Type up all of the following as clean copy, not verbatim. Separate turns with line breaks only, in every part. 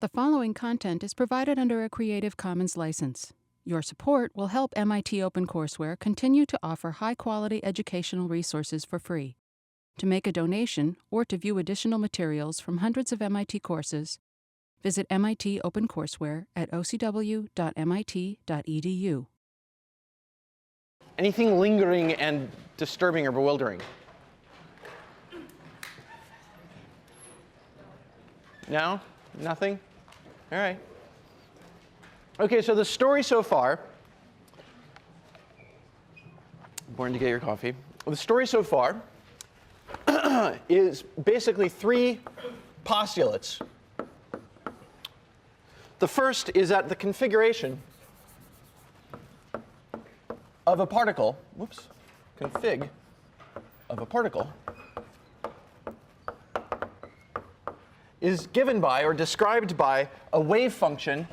The following content is provided under a Creative Commons license. Your support will help MIT OpenCourseware continue to offer high-quality educational resources for free. To make a donation or to view additional materials from hundreds of MIT courses, visit MIT OpenCourseware at ocw.mit.edu.
Anything lingering and disturbing or bewildering? No? Nothing? All right. OK, so the story so far, born to get your coffee. The story so far is basically three postulates. The first is that the configuration of a particle, config of a particle, is given by or described by a wave function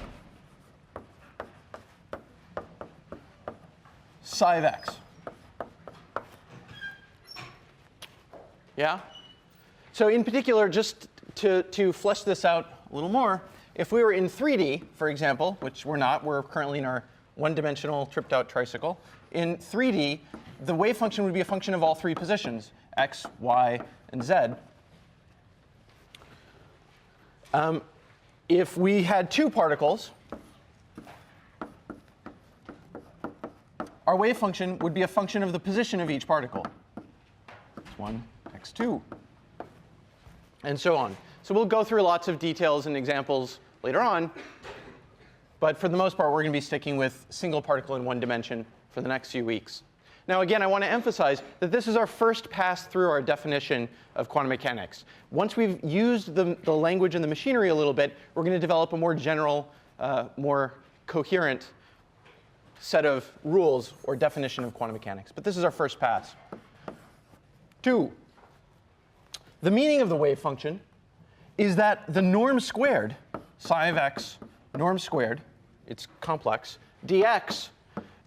psi of x. Yeah? So in particular, just to flesh this out a little more, if we were in 3D, for example, which we're not, we're currently in our one-dimensional tripped-out tricycle. In 3D, the wave function would be a function of all three positions, x, y, and z. If we had two particles, our wave function would be a function of the position of each particle. x1, x2, and so on. So we'll go through lots of details and examples later on. But for the most part, we're going to be sticking with single particle in one dimension for the next few weeks. Now, again, I want to emphasize that this is our first pass through our definition of quantum mechanics. Once we've used the language and the machinery a little bit, we're going to develop a more general, more coherent set of rules or definition of quantum mechanics. But this is our first pass. 2, the meaning of the wave function is that the norm squared, psi of x, norm squared, it's complex, dx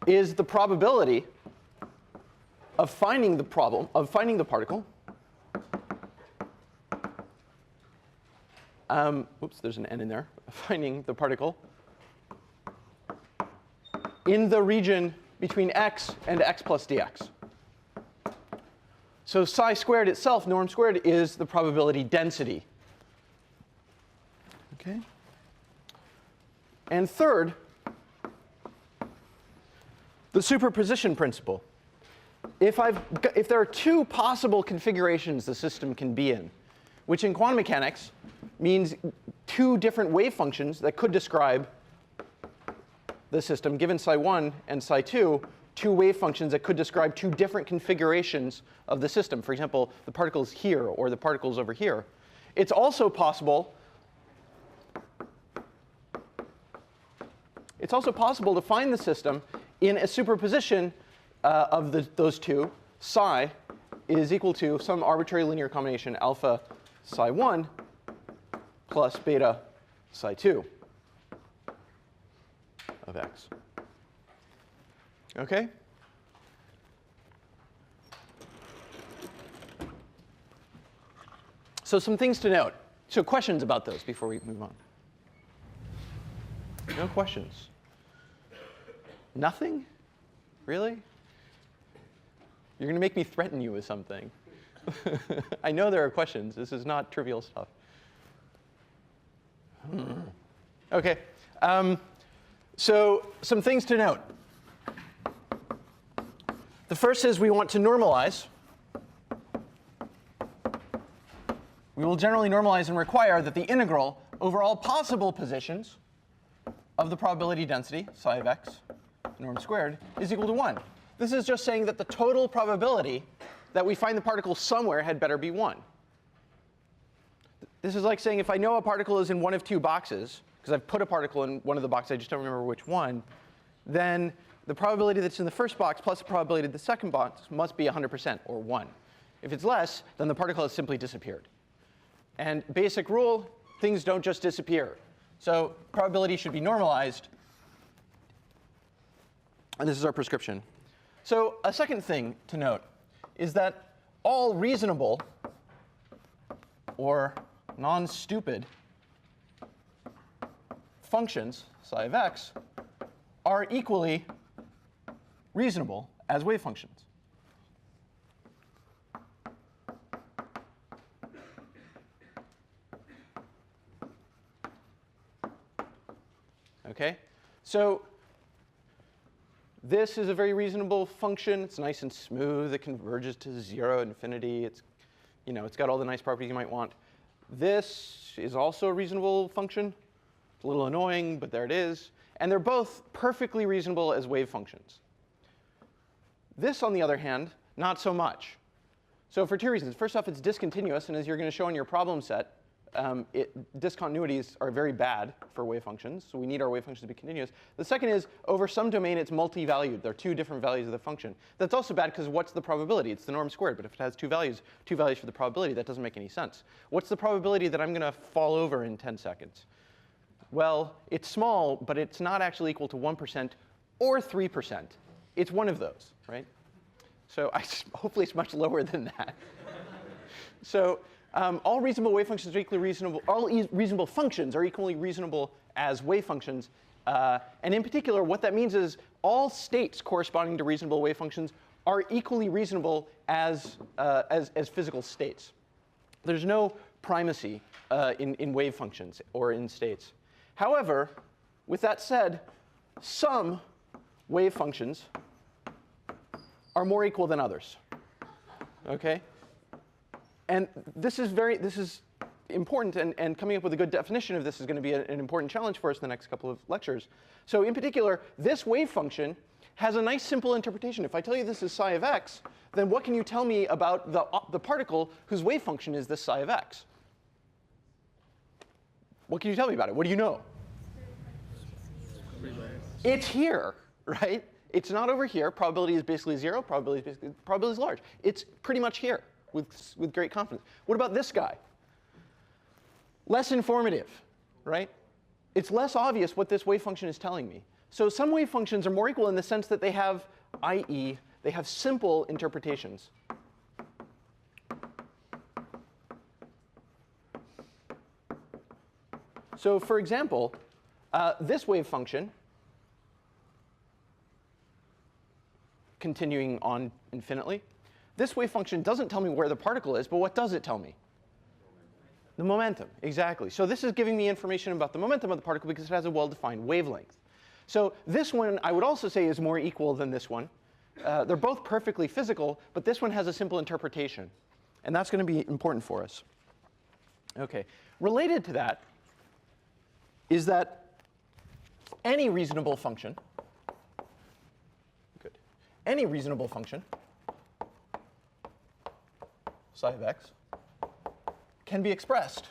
is the probability of finding the particle. Oops, there's an n in there. Finding the particle in the region between x and x plus dx. So psi squared itself, norm squared, is the probability density. OK? And third, the superposition principle. If there are two possible configurations the system can be in, which in quantum mechanics means two different wave functions that could describe the system, given psi1 and psi2, two wave functions that could describe two different configurations of the system. For example, the particles here or the particles over here. It's also possible to find the system in a superposition of those two. Psi is equal to some arbitrary linear combination alpha psi1 plus beta psi2 of x. OK? So some things to note. So questions about those before we move on? No questions? Nothing? Really? You're going to make me threaten you with something. I know there are questions. This is not trivial stuff. OK. So some things to note. The first is we want to normalize. We will generally normalize and require that the integral over all possible positions of the probability density, psi of x, norm squared, is equal to 1. This is just saying that the total probability that we find the particle somewhere had better be 1. This is like saying if I know a particle is in one of two boxes, because I've put a particle in one of the boxes, I just don't remember which one, then the probability that's in the first box plus the probability of the second box must be 100%, or 1. If it's less, then the particle has simply disappeared. And basic rule, things don't just disappear. So probability should be normalized. And this is our prescription. So a second thing to note is that all reasonable or non-stupid functions, psi of x, are equally reasonable as wave functions. Okay? So this is a very reasonable function. It's nice and smooth. It converges to 0 at infinity. It's, it's got all the nice properties you might want. This is also a reasonable function. It's a little annoying, but there it is. And they're both perfectly reasonable as wave functions. This, on the other hand, not so much. So for two reasons. First off, it's discontinuous. And as you're going to show in your problem set, discontinuities are very bad for wave functions. So we need our wave functions to be continuous. The second is, over some domain, it's multi-valued. There are two different values of the function. That's also bad because what's the probability? It's the norm squared. But if it has two values for the probability, that doesn't make any sense. What's the probability that I'm going to fall over in 10 seconds? Well, it's small, but it's not actually equal to 1% or 3%. It's one of those, right? So hopefully it's much lower than that. So all reasonable wave functions are equally reasonable. All reasonable functions are equally reasonable as wave functions. And in particular, what that means is all states corresponding to reasonable wave functions are equally reasonable as physical states. There's no primacy in wave functions or in states. However, with that said, some wave functions are more equal than others. Okay? And this is important, and coming up with a good definition of this is going to be an important challenge for us in the next couple of lectures. So in particular, this wave function has a nice simple interpretation. If I tell you this is psi of x, then what can you tell me about the particle whose wave function is this psi of x? What can you tell me about it? What do you know? It's here, right? It's not over here. Probability is basically 0. Probability is large. It's pretty much here with great confidence. What about this guy? Less informative, right? It's less obvious what this wave function is telling me. So some wave functions are more equal in the sense that they have, i.e., they have simple interpretations. So for example, this wave function, continuing on infinitely, this wave function doesn't tell me where the particle is, but what does it tell me? The momentum, exactly. So this is giving me information about the momentum of the particle because it has a well-defined wavelength. So this one, I would also say, is more equal than this one. They're both perfectly physical, but this one has a simple interpretation. And that's going to be important for us. OK. Related to that is that any reasonable function, any reasonable function, psi of x, can be expressed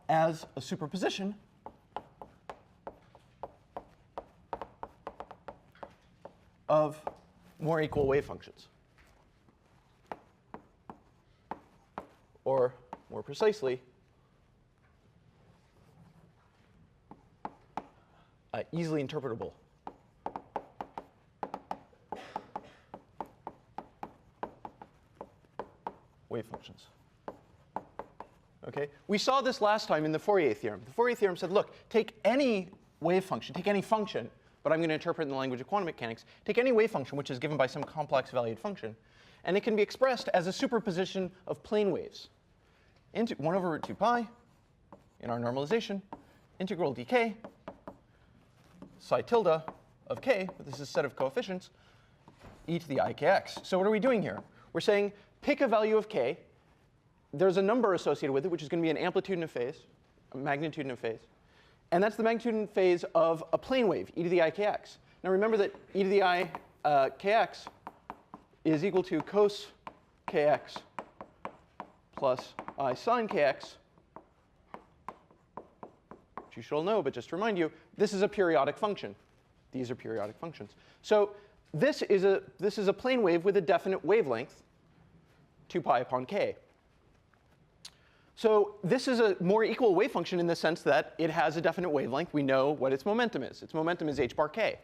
as a superposition of more equal wave functions. Or more precisely, easily interpretable wave functions. Okay? We saw this last time in the Fourier theorem. The Fourier theorem said, look, take any wave function, take any function, but I'm going to interpret in the language of quantum mechanics, take any wave function which is given by some complex valued function, and it can be expressed as a superposition of plane waves. 1 over root 2 pi, in our normalization, integral dk, psi tilde of k, this is a set of coefficients, e to the ikx. So what are we doing here? We're saying pick a value of k. There's a number associated with it, which is going to be an amplitude and a phase, a magnitude and a phase. And that's the magnitude and phase of a plane wave, e to the ikx. Now remember that e to the ikx is equal to cos kx plus I sine kx, which you should all know, but just to remind you, this is a periodic function. These are periodic functions. So this is a plane wave with a definite wavelength, 2 pi upon k. So this is a more equal wave function in the sense that it has a definite wavelength. We know what its momentum is. Its momentum is h bar k.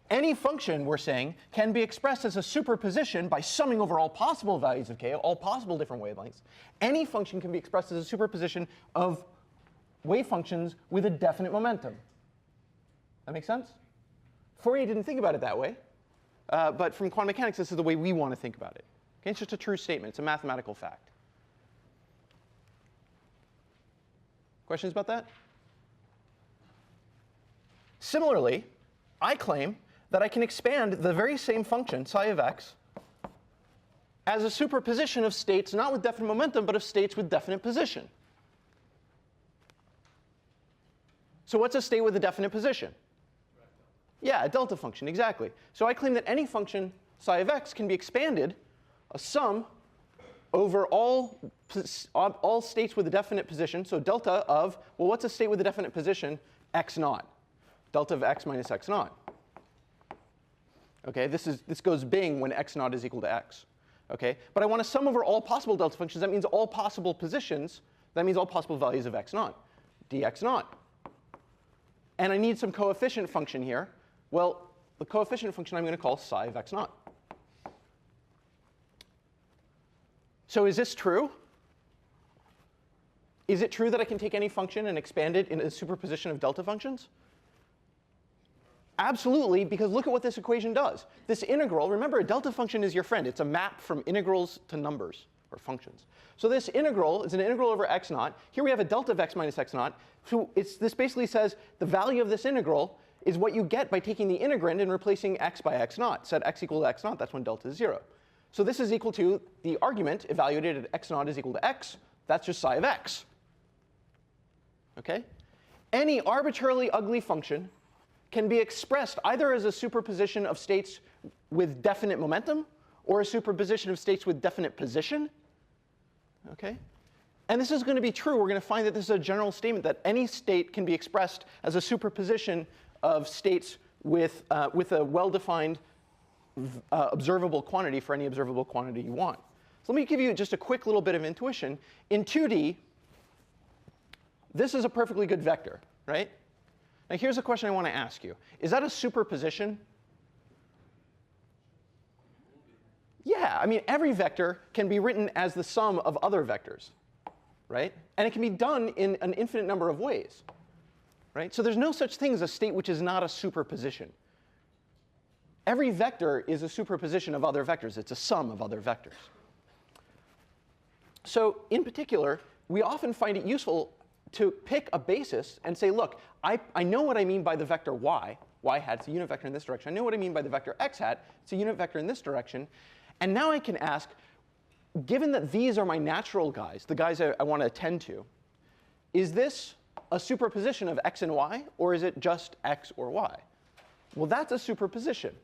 Any function, we're saying, can be expressed as a superposition by summing over all possible values of k, all possible different wavelengths. Any function can be expressed as a superposition of wave functions with a definite momentum. That make sense? Fourier didn't think about it that way. But from quantum mechanics, this is the way we want to think about it. Okay? It's just a true statement. It's a mathematical fact. Questions about that? Similarly, I claim that I can expand the very same function, psi of x, as a superposition of states not with definite momentum, but of states with definite position. So what's a state with a definite position? Yeah, a delta function, exactly. So I claim that any function psi of x can be expanded, a sum, over all states with a definite position. So delta of, well, what's a state with a definite position? X naught. Delta of x minus x naught. Okay, this goes Bing when x naught is equal to x. Okay, but I want to sum over all possible delta functions. That means all possible positions. That means all possible values of x naught, dx naught. And I need some coefficient function here. Well, the coefficient function I'm going to call psi of x naught. So is this true? Is it true that I can take any function and expand it in a superposition of delta functions? Absolutely, because look at what this equation does. This integral, remember, a delta function is your friend. It's a map from integrals to numbers or functions. So this integral is an integral over x naught. Here we have a delta of x minus x naught. So this basically says the value of this integral is what you get by taking the integrand and replacing x by x naught. Set x equal to x naught, that's when delta is 0. So this is equal to the argument evaluated at x naught is equal to x. That's just psi of x. Okay? Any arbitrarily ugly function can be expressed either as a superposition of states with definite momentum or a superposition of states with definite position. Okay? And this is going to be true. We're going to find that this is a general statement that any state can be expressed as a superposition of states with a well-defined observable quantity for any observable quantity you want. So let me give you just a quick little bit of intuition. In 2D, this is a perfectly good vector, right? Now here's a question I want to ask you. Is that a superposition? Yeah, I mean, every vector can be written as the sum of other vectors, right? And it can be done in an infinite number of ways, right? So there's no such thing as a state which is not a superposition. Every vector is a superposition of other vectors. It's a sum of other vectors. So in particular, we often find it useful to pick a basis and say, look, I know what I mean by the vector y. Y hat, it's a unit vector in this direction. I know what I mean by the vector x hat. It's a unit vector in this direction. And now I can ask, given that these are my natural guys, the guys I want to attend to, is this a superposition of x and y, or is it just x or y? Well, that's a superposition,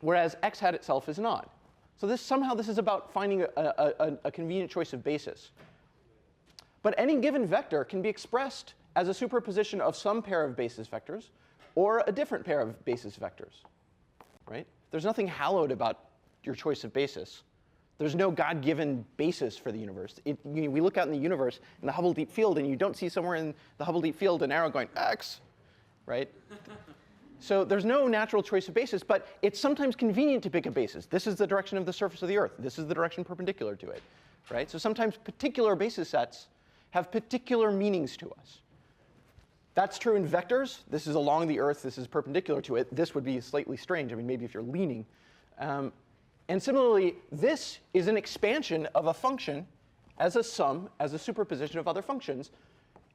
whereas x hat itself is not. So somehow this is about finding a convenient choice of basis. But any given vector can be expressed as a superposition of some pair of basis vectors or a different pair of basis vectors, right? There's nothing hallowed about your choice of basis. There's no God-given basis for the universe. We look out in the universe in the Hubble Deep Field, and you don't see somewhere in the Hubble Deep Field an arrow going x, right? So there's no natural choice of basis, but it's sometimes convenient to pick a basis. This is the direction of the surface of the Earth. This is the direction perpendicular to it, right? So sometimes particular basis sets have particular meanings to us. That's true in vectors. This is along the Earth. This is perpendicular to it. This would be slightly strange. I mean, maybe if you're leaning. And similarly, this is an expansion of a function as a sum, as a superposition of other functions.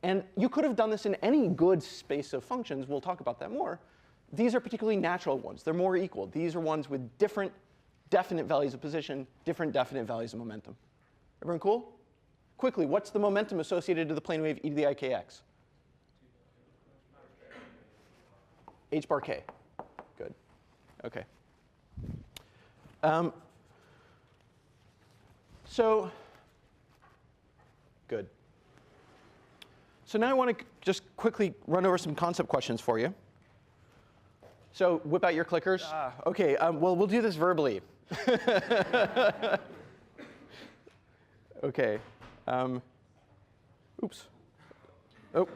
And you could have done this in any good space of functions. We'll talk about that more. These are particularly natural ones. They're more equal. These are ones with different definite values of position, different definite values of momentum. Everyone cool? Quickly, what's the momentum associated to the plane wave e to the I kx? H bar k. Good. OK. So good. So now I want to just quickly run over some concept questions for you. So whip out your clickers. OK, well, we'll do this verbally. OK. Oops. Oh.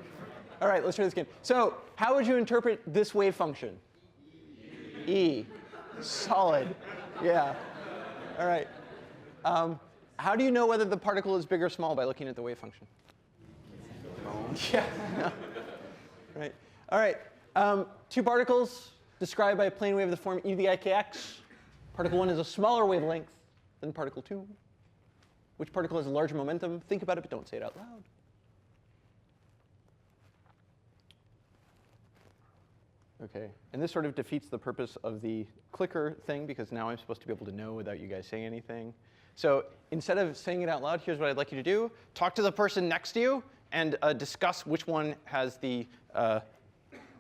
All right, let's try this again. So how would you interpret this wave function? E. Solid. Yeah. All right. How do you know whether the particle is big or small by looking at the wave function? Yeah. No. Right. All right. Two particles described by a plane wave of the form e to the ikx. Particle 1 is a smaller wavelength than particle 2. Which particle has a larger momentum? Think about it, but don't say it out loud. OK. And this sort of defeats the purpose of the clicker thing, because now I'm supposed to be able to know without you guys saying anything. So instead of saying it out loud, here's what I'd like you to do. Talk to the person next to you and discuss which one has the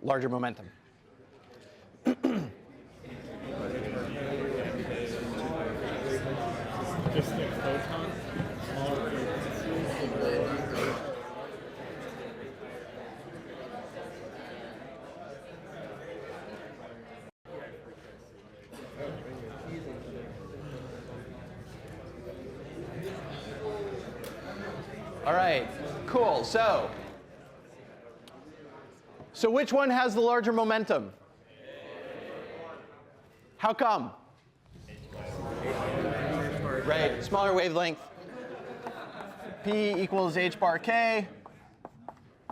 larger momentum.
Just the photon.
All right, cool. So which one has the larger momentum? How come? Right, smaller wavelength. P equals h bar k.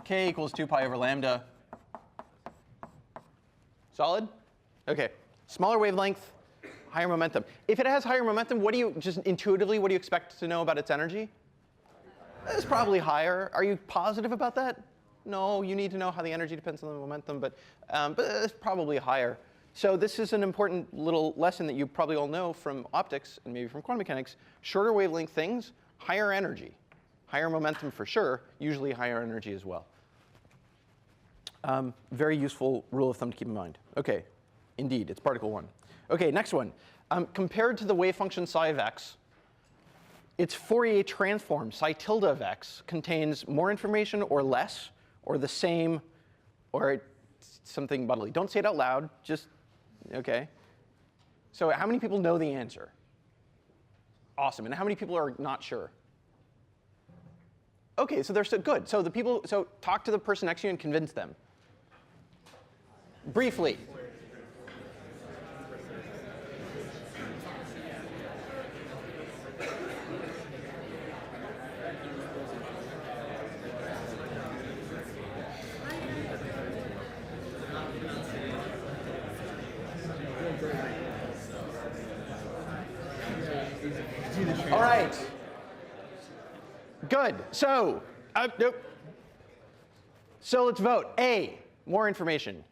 K equals 2 pi over lambda. Solid? OK. Smaller wavelength, higher momentum. If it has higher momentum, what do you just intuitively what do you expect to know about its energy? It's probably higher. Are you positive about that? No, you need to know how the energy depends on the momentum, but it's probably higher. So this is an important little lesson that you probably all know from optics and maybe from quantum mechanics. Shorter wavelength things, higher energy. Higher momentum for sure, usually higher energy as well. Very useful rule of thumb to keep in mind. OK, indeed, it's particle 1. OK, next one. Compared to the wave function psi of x, its Fourier transform psi tilde of x contains more information or less, or the same, or something bodily. Don't say it out loud, just, OK. So how many people know the answer? Awesome. And how many people are not sure? OK, so they're so good. So talk to the person next to you and convince them. Briefly. All right. Good. So, nope. So let's vote. A, more information.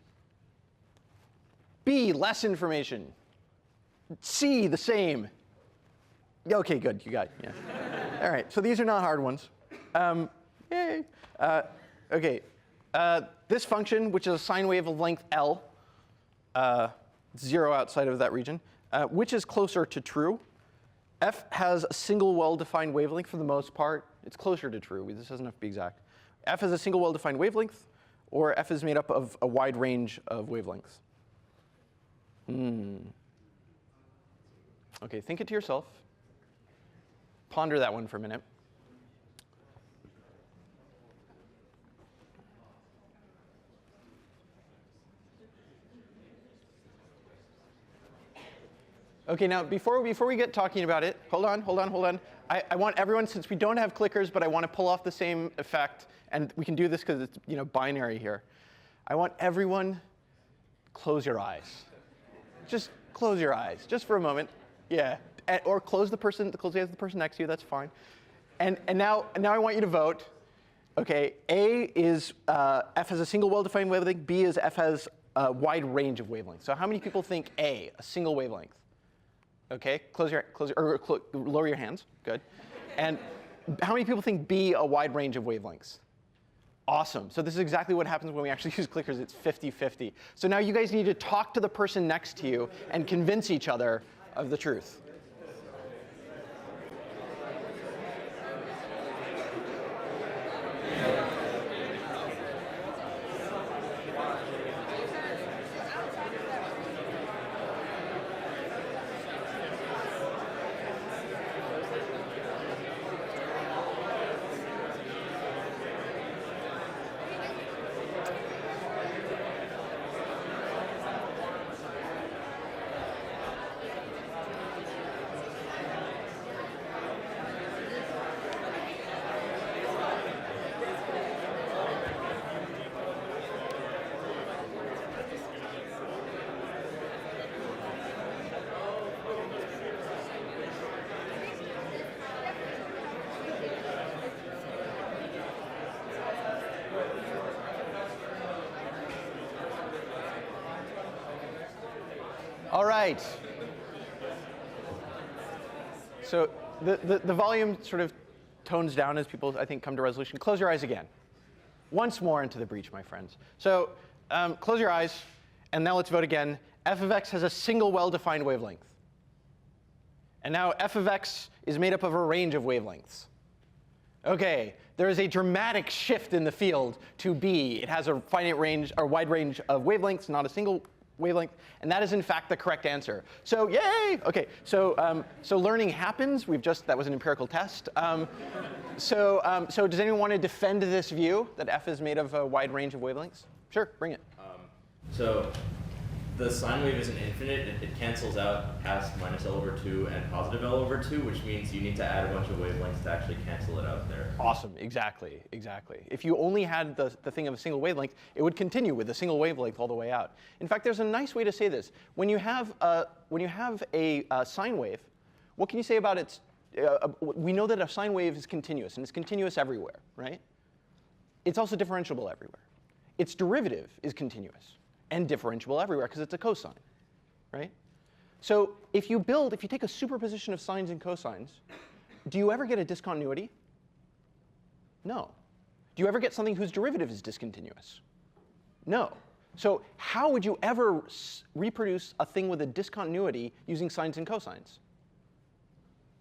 B, less information. C, the same. OK, good. You got it. Yeah. All right. So these are not hard ones. Yay. OK. This function, which is a sine wave of length L, 0 outside of that region, which is closer to true? F has a single well-defined wavelength for the most part. It's closer to true. This doesn't have to be exact. F has a single well-defined wavelength, or F is made up of a wide range of wavelengths. OK, think it to yourself. Ponder that one for a minute. OK, now before we get talking about it, hold on. I want everyone, since we don't have clickers, but I want to pull off the same effect, and we can do this because it's binary here. I want everyone close your eyes. Just close your eyes, just for a moment. Yeah, or close the eyes of the person next to you. That's fine. And now I want you to vote. OK, A is F has a single well-defined wavelength. B is F has a wide range of wavelengths. So how many people think A, a single wavelength? OK, lower your hands. Good. And how many people think B, a wide range of wavelengths? Awesome. So this is exactly what happens when we actually use clickers. It's 50-50. So now you guys need to talk to the person next to you and convince each other of the truth. All right. So the volume sort of tones down as people, I think, come to resolution. Close your eyes again. Once more into the breach, my friends. So close your eyes, and now let's vote again. F of x has a single well-defined wavelength. And now f of x is made up of a range of wavelengths. OK, there is a dramatic shift in the field to B. It has a finite range, or wide range of wavelengths, not a single wavelength. And that is, in fact, the correct answer. So yay! OK, so learning happens. That was an empirical test. So does anyone want to defend this view that f is made of a wide range of wavelengths? Sure, bring it.
So the sine wave isn't infinite. It cancels out past minus L over 2 and positive L over 2, which means you need to add a bunch of wavelengths to actually cancel it out there.
Awesome, exactly, exactly. If you only had the thing of a single wavelength, it would continue with a single wavelength all the way out. In fact, there's a nice way to say this. When you have a sine wave, what can you say about its? We know that a sine wave is continuous, and it's continuous everywhere, right? It's also differentiable everywhere. Its derivative is continuous and differentiable everywhere because it's a cosine, right? So if you take a superposition of sines and cosines, do you ever get a discontinuity? No. Do you ever get something whose derivative is discontinuous? No. So how would you ever reproduce a thing with a discontinuity using sines and cosines?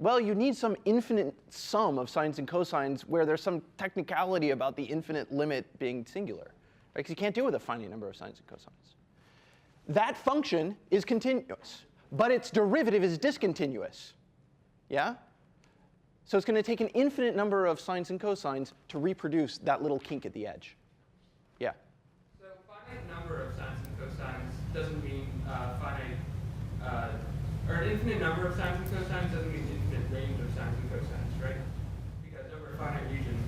Well, you need some infinite sum of sines and cosines where there's some technicality about the infinite limit being singular. Because you can't do it with a finite number of sines and cosines. That function is continuous, but its derivative is discontinuous. Yeah? So it's going to take an infinite number of sines and cosines to reproduce that little kink at the edge. Yeah?
So finite number of sines and cosines doesn't mean or an infinite number of sines and cosines doesn't mean infinite range of sines and cosines, right? Because over a finite region,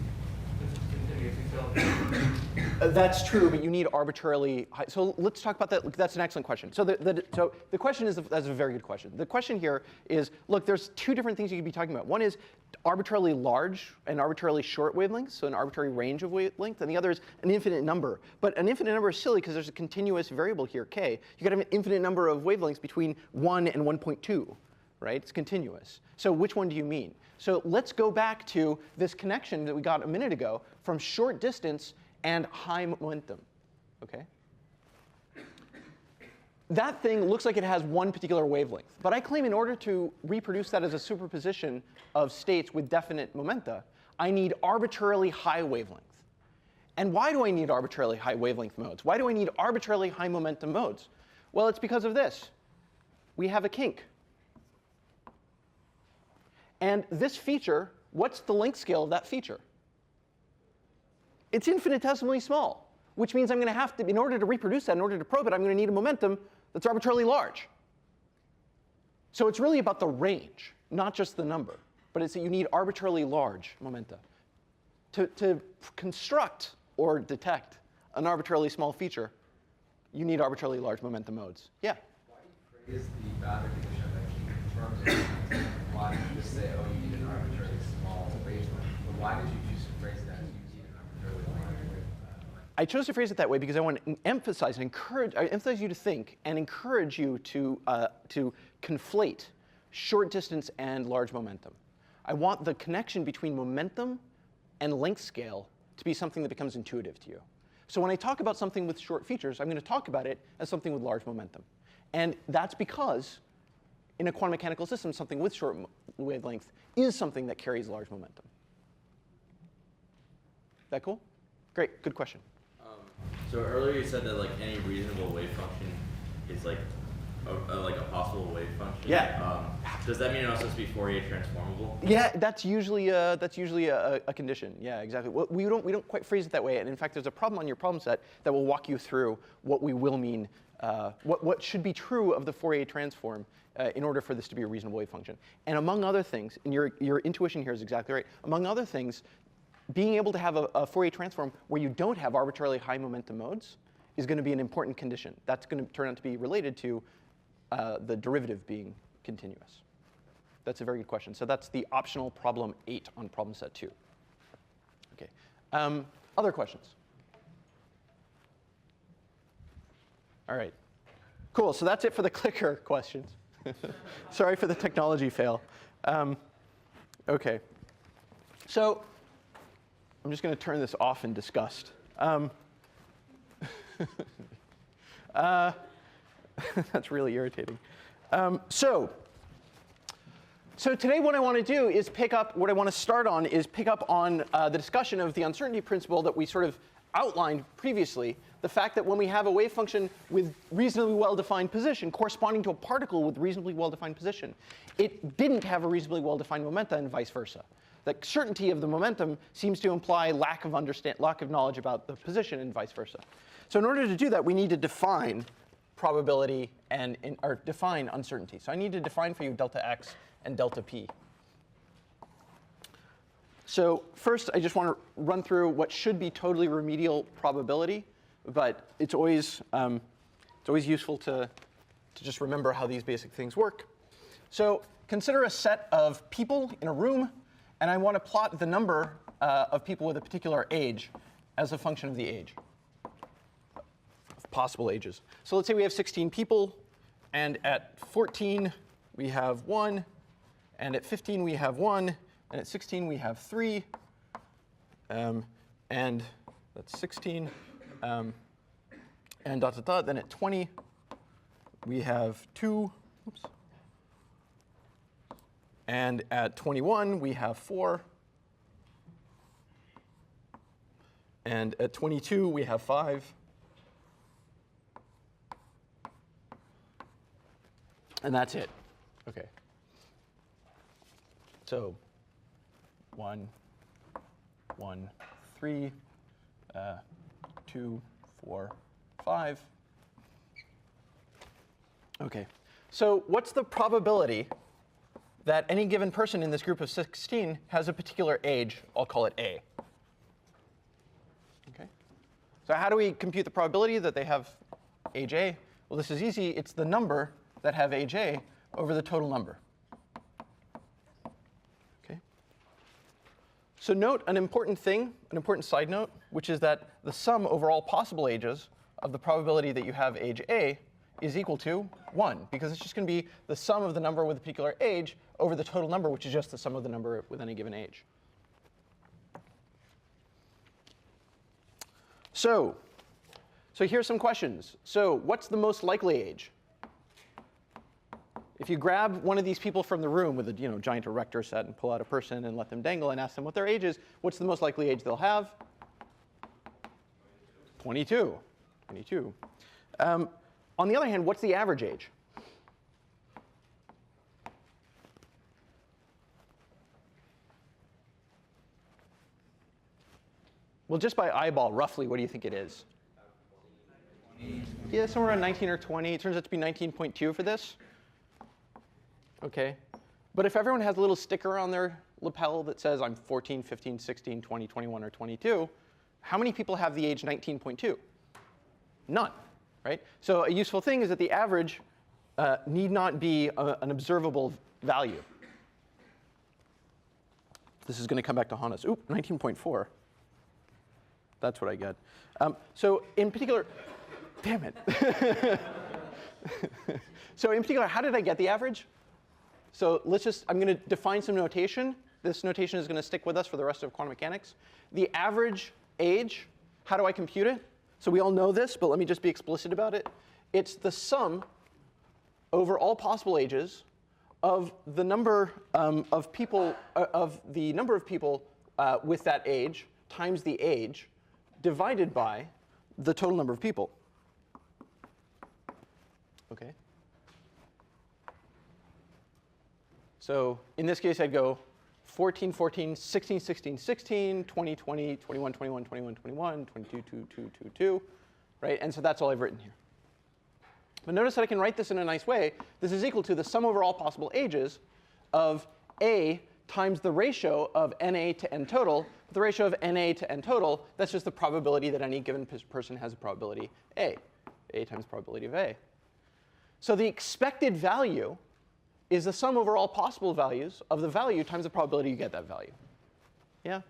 this is continuously still.
That's true, but you need arbitrarily high. So let's talk about that. That's an excellent question. So the question is, that's a very good question. The question here is, look, there's two different things you could be talking about. One is arbitrarily large and arbitrarily short wavelengths, so an arbitrary range of wavelength, and the other is an infinite number. But an infinite number is silly because there's a continuous variable here, k. You got to have an infinite number of wavelengths between 1 and 1.2, right? It's continuous. So which one do you mean? So let's go back to this connection that we got a minute ago from short distance and high momentum, OK? That thing looks like it has one particular wavelength. But I claim in order to reproduce that as a superposition of states with definite momenta, I need arbitrarily high wavelength. And why do I need arbitrarily high wavelength modes? Why do I need arbitrarily high momentum modes? Well, it's because of this. We have a kink. And this feature, what's the length scale of that feature? It's infinitesimally small, which means I'm going to have to, in order to reproduce that, in order to probe it, I'm going to need a momentum that's arbitrarily large. So it's really about the range, not just the number. But it's that you need arbitrarily large momenta. To construct or detect an arbitrarily small feature, you need arbitrarily large momentum modes. Yeah?
Why do you phrase the boundary condition of that key in terms of why did you just say, oh, you need an arbitrarily small wavelength? But why did you choose to phrase that as you need an arbitrarily large wavelength?
I chose to phrase it that way because I want to emphasize and encourage, you to think and encourage you to conflate short distance and large momentum. I want the connection between momentum and length scale to be something that becomes intuitive to you. So when I talk about something with short features, I'm going to talk about it as something with large momentum. And that's because in a quantum mechanical system, something with short wavelength is something that carries large momentum. That cool? Great, good question.
So earlier you said that like any reasonable wave function is like a possible wave function.
Yeah.
Does that mean it also has to be Fourier transformable?
Yeah, that's usually a condition. Yeah, exactly. We don't quite phrase it that way. And in fact, there's a problem on your problem set that will walk you through what we will mean, what should be true of the Fourier transform in order for this to be a reasonable wave function. And among other things, and your intuition here is exactly right. Among other things, being able to have a Fourier transform where you don't have arbitrarily high momentum modes is going to be an important condition. That's going to turn out to be related to the derivative being continuous. That's a very good question. So that's the optional problem 8 on problem set 2. OK. Other questions? All right. Cool, so that's it for the clicker questions. Sorry for the technology fail. OK. So I'm just going to turn this off in disgust. That's really irritating. So today what I want to do is pick up, what I want to start on is pick up on the discussion of the uncertainty principle that we sort of outlined previously. The fact that when we have a wave function with reasonably well-defined position corresponding to a particle with reasonably well-defined position, it didn't have a reasonably well-defined momenta and vice versa. The certainty of the momentum seems to imply lack of knowledge about the position and vice versa. So in order to do that, we need to define probability or define uncertainty. So I need to define for you delta x and delta p. So first, I just want to run through what should be totally remedial probability, but it's always useful to just remember how these basic things work. So consider a set of people in a room, and I want to plot the number of people with a particular age as a function of the age, of possible ages. So let's say we have 16 people, and at 14 we have 1, and at 15 we have 1, and at 16 we have 3, and that's 16, and dot, dot, dot. Then at 20 we have 2, oops. And at 21 we have 4, and at 22 we have 5, and that's it. OK. So 1, 1, 3, 2, 4, 5. OK. So what's the probability that any given person in this group of 16 has a particular age? I'll call it A. OK. So how do we compute the probability that they have age A? Well, this is easy. It's the number that have age A over the total number. OK. So note an important thing, an important side note, which is that the sum over all possible ages of the probability that you have age A is equal to 1, because it's just going to be the sum of the number with a particular age over the total number, which is just the sum of the number with any given age. So here's some questions. So what's the most likely age? If you grab one of these people from the room with a giant erector set and pull out a person and let them dangle and ask them what their age is, what's the most likely age they'll have? 22. 22. On the other hand, what's the average age? Well, just by eyeball, roughly, what do you think it is? Yeah, somewhere around 19 or 20. It turns out to be 19.2 for this. OK. But if everyone has a little sticker on their lapel that says I'm 14, 15, 16, 20, 21, or 22, how many people have the age 19.2? None. Right? So a useful thing is that the average need not be an observable value. This is going to come back to haunt us. Oop, 19.4. That's what I get. So in particular, damn it. So in particular, how did I get the average? So I'm going to define some notation. This notation is going to stick with us for the rest of quantum mechanics. The average age, how do I compute it? So we all know this, but let me just be explicit about it. It's the sum over all possible ages of the number of people with that age times the age divided by the total number of people. OK. So in this case, I'd go 14, 14, 16, 16, 16, 20, 20, 21, 21, 21, 21, 22, 2, 2, 2, 2, right? And so that's all I've written here. But notice that I can write this in a nice way. This is equal to the sum over all possible ages of A times the ratio of NA to N total. The ratio of NA to N total, that's just the probability that any given person has a probability A. A times probability of A. So the expected value is the sum over all possible values of the value times the probability you get that value. Yeah? So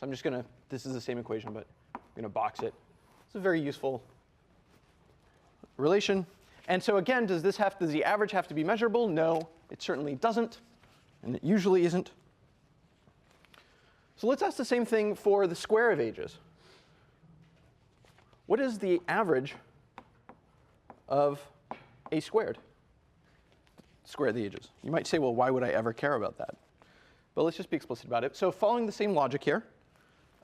I'm just going to, this is the same equation, but I'm going to box it. It's a very useful relation. And so again, does the average have to be measurable? No, it certainly doesn't, and it usually isn't. So let's ask the same thing for the square of ages. What is the average of a squared? Square of the ages. You might say, well, why would I ever care about that? But let's just be explicit about it. So following the same logic here,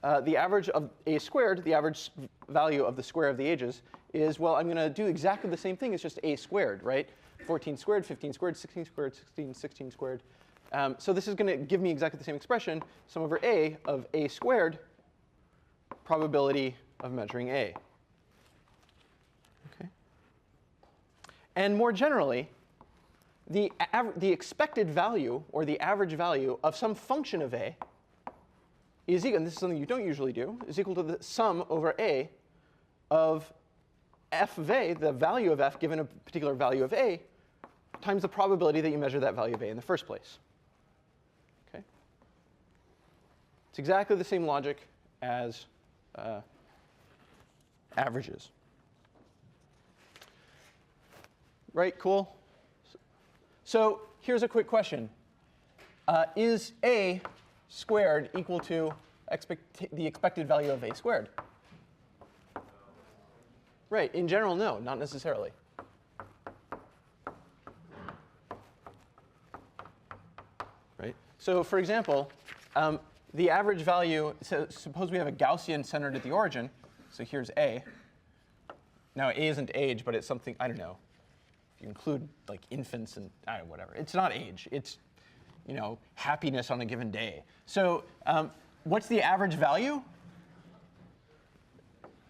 the average of a squared, the average value of the square of the ages is, well, I'm going to do exactly the same thing. It's just a squared, right? 14 squared, 15 squared, 16 squared, 16 squared. So this is going to give me exactly the same expression, sum over a of a squared, probability of measuring a. Okay. And more generally, the expected value, or the average value, of some function of a is equal, and this is something you don't usually do, is equal to the sum over a of f of a, the value of f given a particular value of a, times the probability that you measure that value of a in the first place. Okay? It's exactly the same logic as averages. Right, cool? So here's a quick question. Is a squared equal to the expected value of a squared? Right, in general, no, not necessarily. Right? So for example, the average value, so suppose we have a Gaussian centered at the origin. So here's a. Now a isn't age, but it's something, I don't know. If you include like infants and I don't know, whatever. It's not age. It's, you know, happiness on a given day. So what's the average value?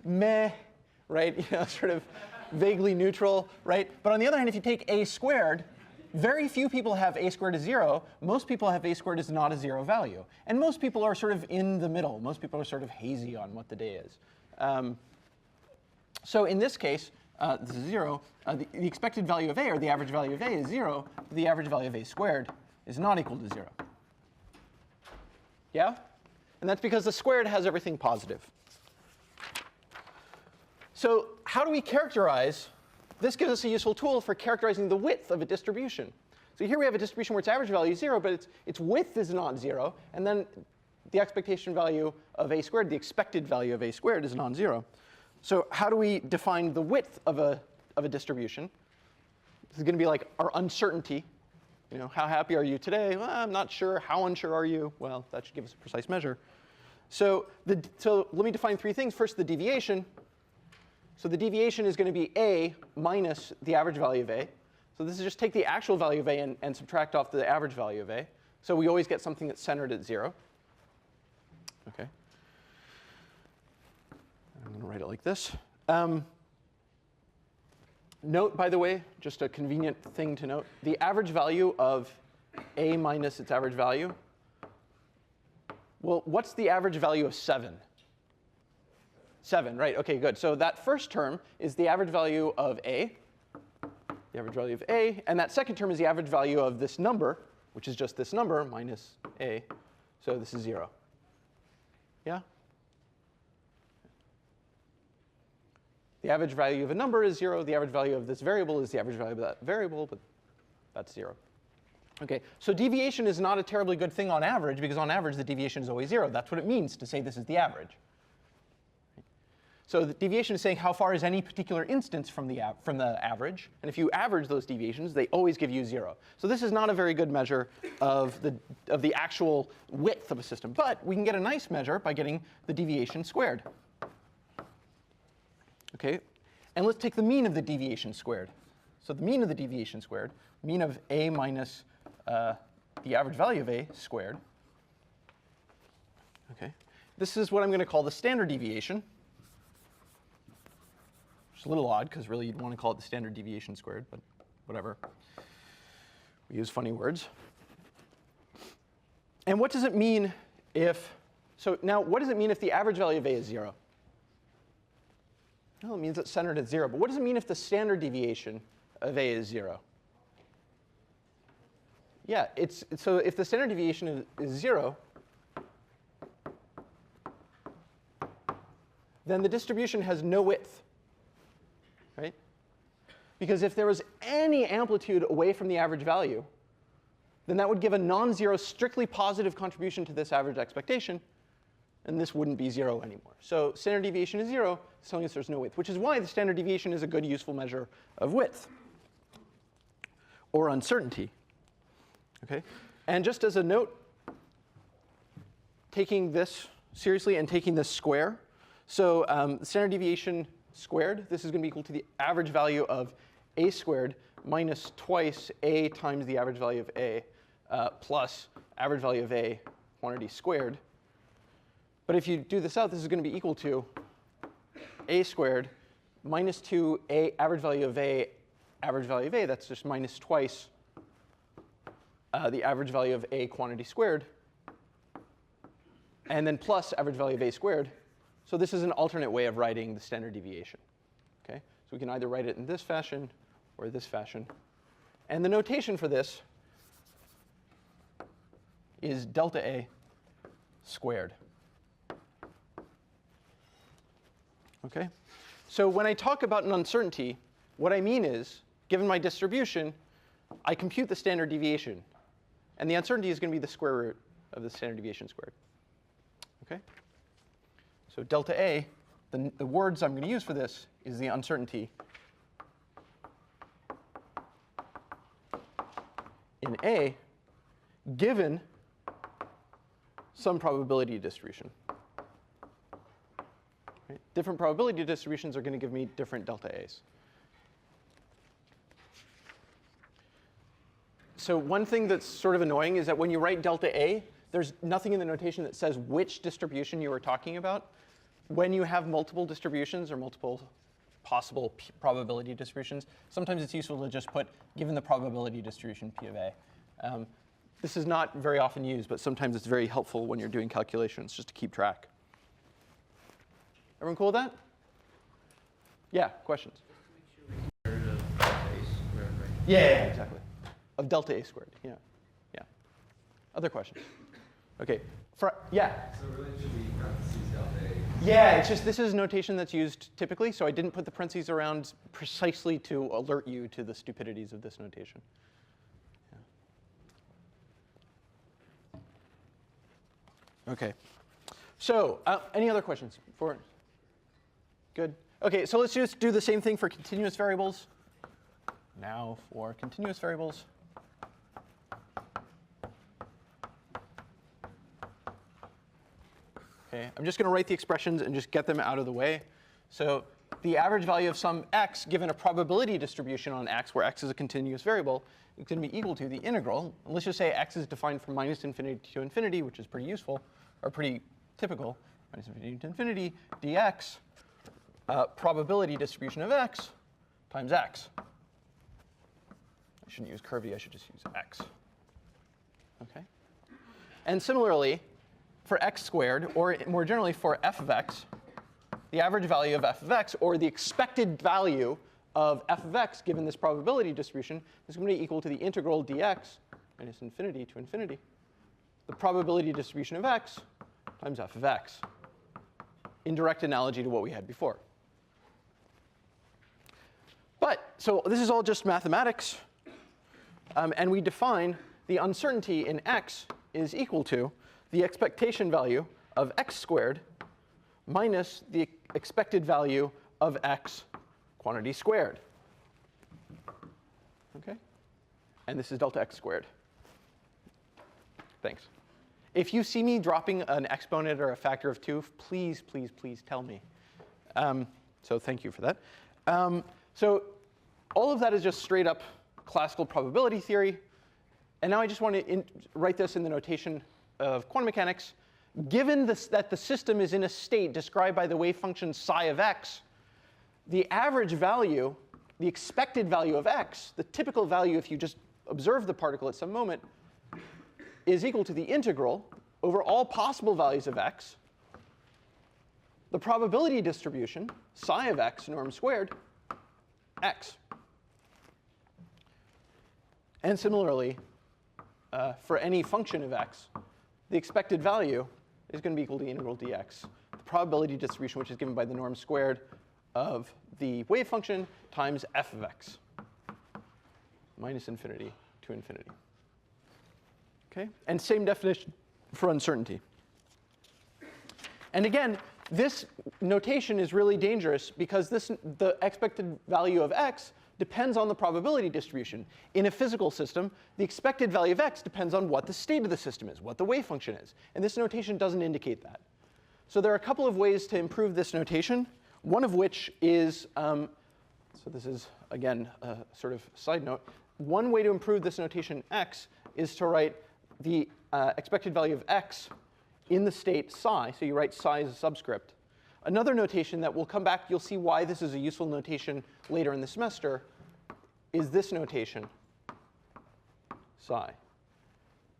Meh, right? You know, sort of vaguely neutral, right? But on the other hand, if you take a squared, very few people have a squared as 0. Most people have a squared as not a 0 value. And most people are sort of in the middle. Most people are sort of hazy on what the day is. So in this case, this is 0. The expected value of a, or the average value of a, is 0. The average value of a squared is not equal to 0. Yeah? And that's because the squared has everything positive. So how do we characterize? This gives us a useful tool for characterizing the width of a distribution. So here we have a distribution where its average value is 0, but its width is not 0. And then the expectation value of a squared, the expected value of a squared, is non-zero. So how do we define the width of a distribution? This is going to be like our uncertainty. You know, how happy are you today? Well, I'm not sure. How unsure are you? Well, that should give us a precise measure. So let me define three things. First, the deviation. So the deviation is going to be a minus the average value of a. So this is just take the actual value of a and subtract off the average value of a. So we always get something that's centered at 0. OK. I'm going to write it like this. Note, by the way, just a convenient thing to note, the average value of a minus its average value. Well, what's the average value of 7? 7, right. OK, good. So that first term is the average value of a, the average value of a. And that second term is the average value of this number, which is just this number minus a. So this is 0. Yeah? The average value of a number is 0. The average value of this variable is the average value of that variable, but that's 0. OK, so deviation is not a terribly good thing on average, because on average, the deviation is always 0. That's what it means to say this is the average. So the deviation is saying how far is any particular instance from the average. And if you average those deviations, they always give you 0. So this is not a very good measure of the actual width of a system. But we can get a nice measure by getting the deviation squared. OK, and let's take the mean of the deviation squared. So the mean of the deviation squared, mean of a minus the average value of a squared. OK, this is what I'm going to call the standard deviation. It's a little odd, because really you'd want to call it the standard deviation squared, but whatever. We use funny words. And what does it mean if, so now what does it mean if the average value of a is 0? Well, it means it's centered at 0. But what does it mean if the standard deviation of a is 0? Yeah, so if the standard deviation is 0, then the distribution has no width. Right? Because if there was any amplitude away from the average value, then that would give a non-zero, strictly positive contribution to this average expectation, and this wouldn't be 0 anymore. So standard deviation is 0, it's telling us there's no width, which is why the standard deviation is a good, useful measure of width or uncertainty. Okay? And just as a note, taking this seriously and taking this square, so the standard deviation squared, this is going to be equal to the average value of a squared minus twice a times the average value of a plus average value of a quantity squared. But if you do this out, this is going to be equal to a squared minus 2a average value of a average value of a. That's just minus twice the average value of a quantity squared, and then plus average value of a squared. So this is an alternate way of writing the standard deviation. Okay? So we can either write it in this fashion or this fashion. And the notation for this is delta A squared. Okay? So when I talk about an uncertainty, what I mean is, given my distribution, I compute the standard deviation. And the uncertainty is going to be the square root of the standard deviation squared. Okay? So delta A, the words I'm going to use for this is the uncertainty in A given some probability distribution. Right? Different probability distributions are going to give me different delta A's. So one thing that's sort of annoying is that when you write delta A, there's nothing in the notation that says which distribution you are talking about. When you have multiple distributions or multiple possible probability distributions, sometimes it's useful to just put, given the probability distribution P of A. This is not very often used, but sometimes it's very helpful when you're doing calculations just to keep track. Everyone cool with that? Yeah, questions? Yeah, exactly. Of delta A squared, yeah. Other questions? OK, yeah?
So really it should be parentheses delta A.
Yeah, it's just this is notation that's used typically, so I didn't put the parentheses around precisely to alert you to the stupidities of this notation. Yeah. OK, so any other questions? Good. OK, so let's just do the same thing for continuous variables. Now for continuous variables. Okay, I'm just going to write the expressions and just get them out of the way. So the average value of some x given a probability distribution on x, where x is a continuous variable, is going to be equal to the integral. And let's just say x is defined from minus infinity to infinity, which is pretty useful, or pretty typical. Minus infinity to infinity dx, probability distribution of x times x. I shouldn't use curvy, I should just use x. Okay. And similarly, for x squared, or more generally for f of x, the average value of f of x, or the expected value of f of x given this probability distribution, is going to be equal to the integral dx minus infinity to infinity, the probability distribution of x times f of x, in direct analogy to what we had before. But so this is all just mathematics. And we define the uncertainty in x is equal to the expectation value of x squared minus the expected value of x quantity squared. OK? And this is delta x squared. Thanks. If you see me dropping an exponent or a factor of 2, please, please, please tell me. So thank you for that. So all of that is just straight up classical probability theory. And now I just want to write this in the notation of quantum mechanics. Given that the system is in a state described by the wave function psi of x, the average value, the expected value of x, the typical value if you just observe the particle at some moment, is equal to the integral over all possible values of x, the probability distribution, psi of x norm squared, x. And similarly, for any function of x, the expected value is going to be equal to the integral dx, the probability distribution, which is given by the norm squared of the wave function times f of x. minus infinity to infinity. Okay? And same definition for uncertainty. And again, this notation is really dangerous because the expected value of x depends on the probability distribution. In a physical system, the expected value of x depends on what the state of the system is, what the wave function is. And this notation doesn't indicate that. So there are a couple of ways to improve this notation, one of which is, so this is, again, a sort of side note. One way to improve this notation x is to write the expected value of x in the state psi. So you write psi as a subscript. Another notation that will come back, you'll see why this is a useful notation later in the semester, is this notation, psi.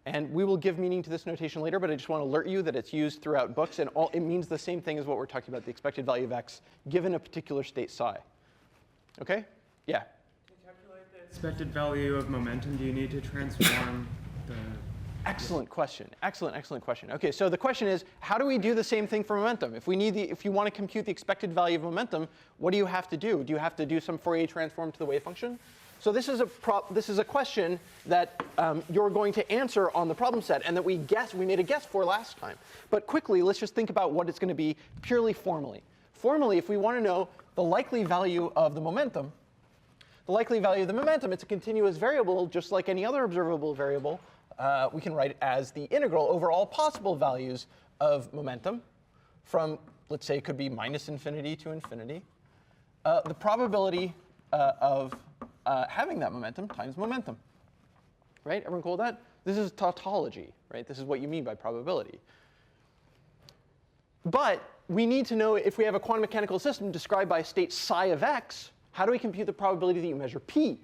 And we will give meaning to this notation later, but I just want to alert you that it's used throughout books, and it means the same thing as what we're talking about, the expected value of x given a particular state psi. OK? Yeah?
To calculate the expected value of momentum, do you need to transform the...
Excellent question. Excellent, excellent question. OK, so the question is, how do we do the same thing for momentum? If you want to compute the expected value of momentum, what do you have to do? Do you have to do some Fourier transform to the wave function? So this is a question that you're going to answer on the problem set, and that we made a guess for last time. But quickly, let's just think about what it's going to be purely formally. Formally, if we want to know the likely value of the momentum, it's a continuous variable, just like any other observable variable. We can write it as the integral over all possible values of momentum from, let's say, it could be minus infinity to infinity. The probability of having that momentum times momentum. Right? Everyone cool with that? This is tautology. Right? This is what you mean by probability. But we need to know if we have a quantum mechanical system described by a state psi of x, how do we compute the probability that you measure p?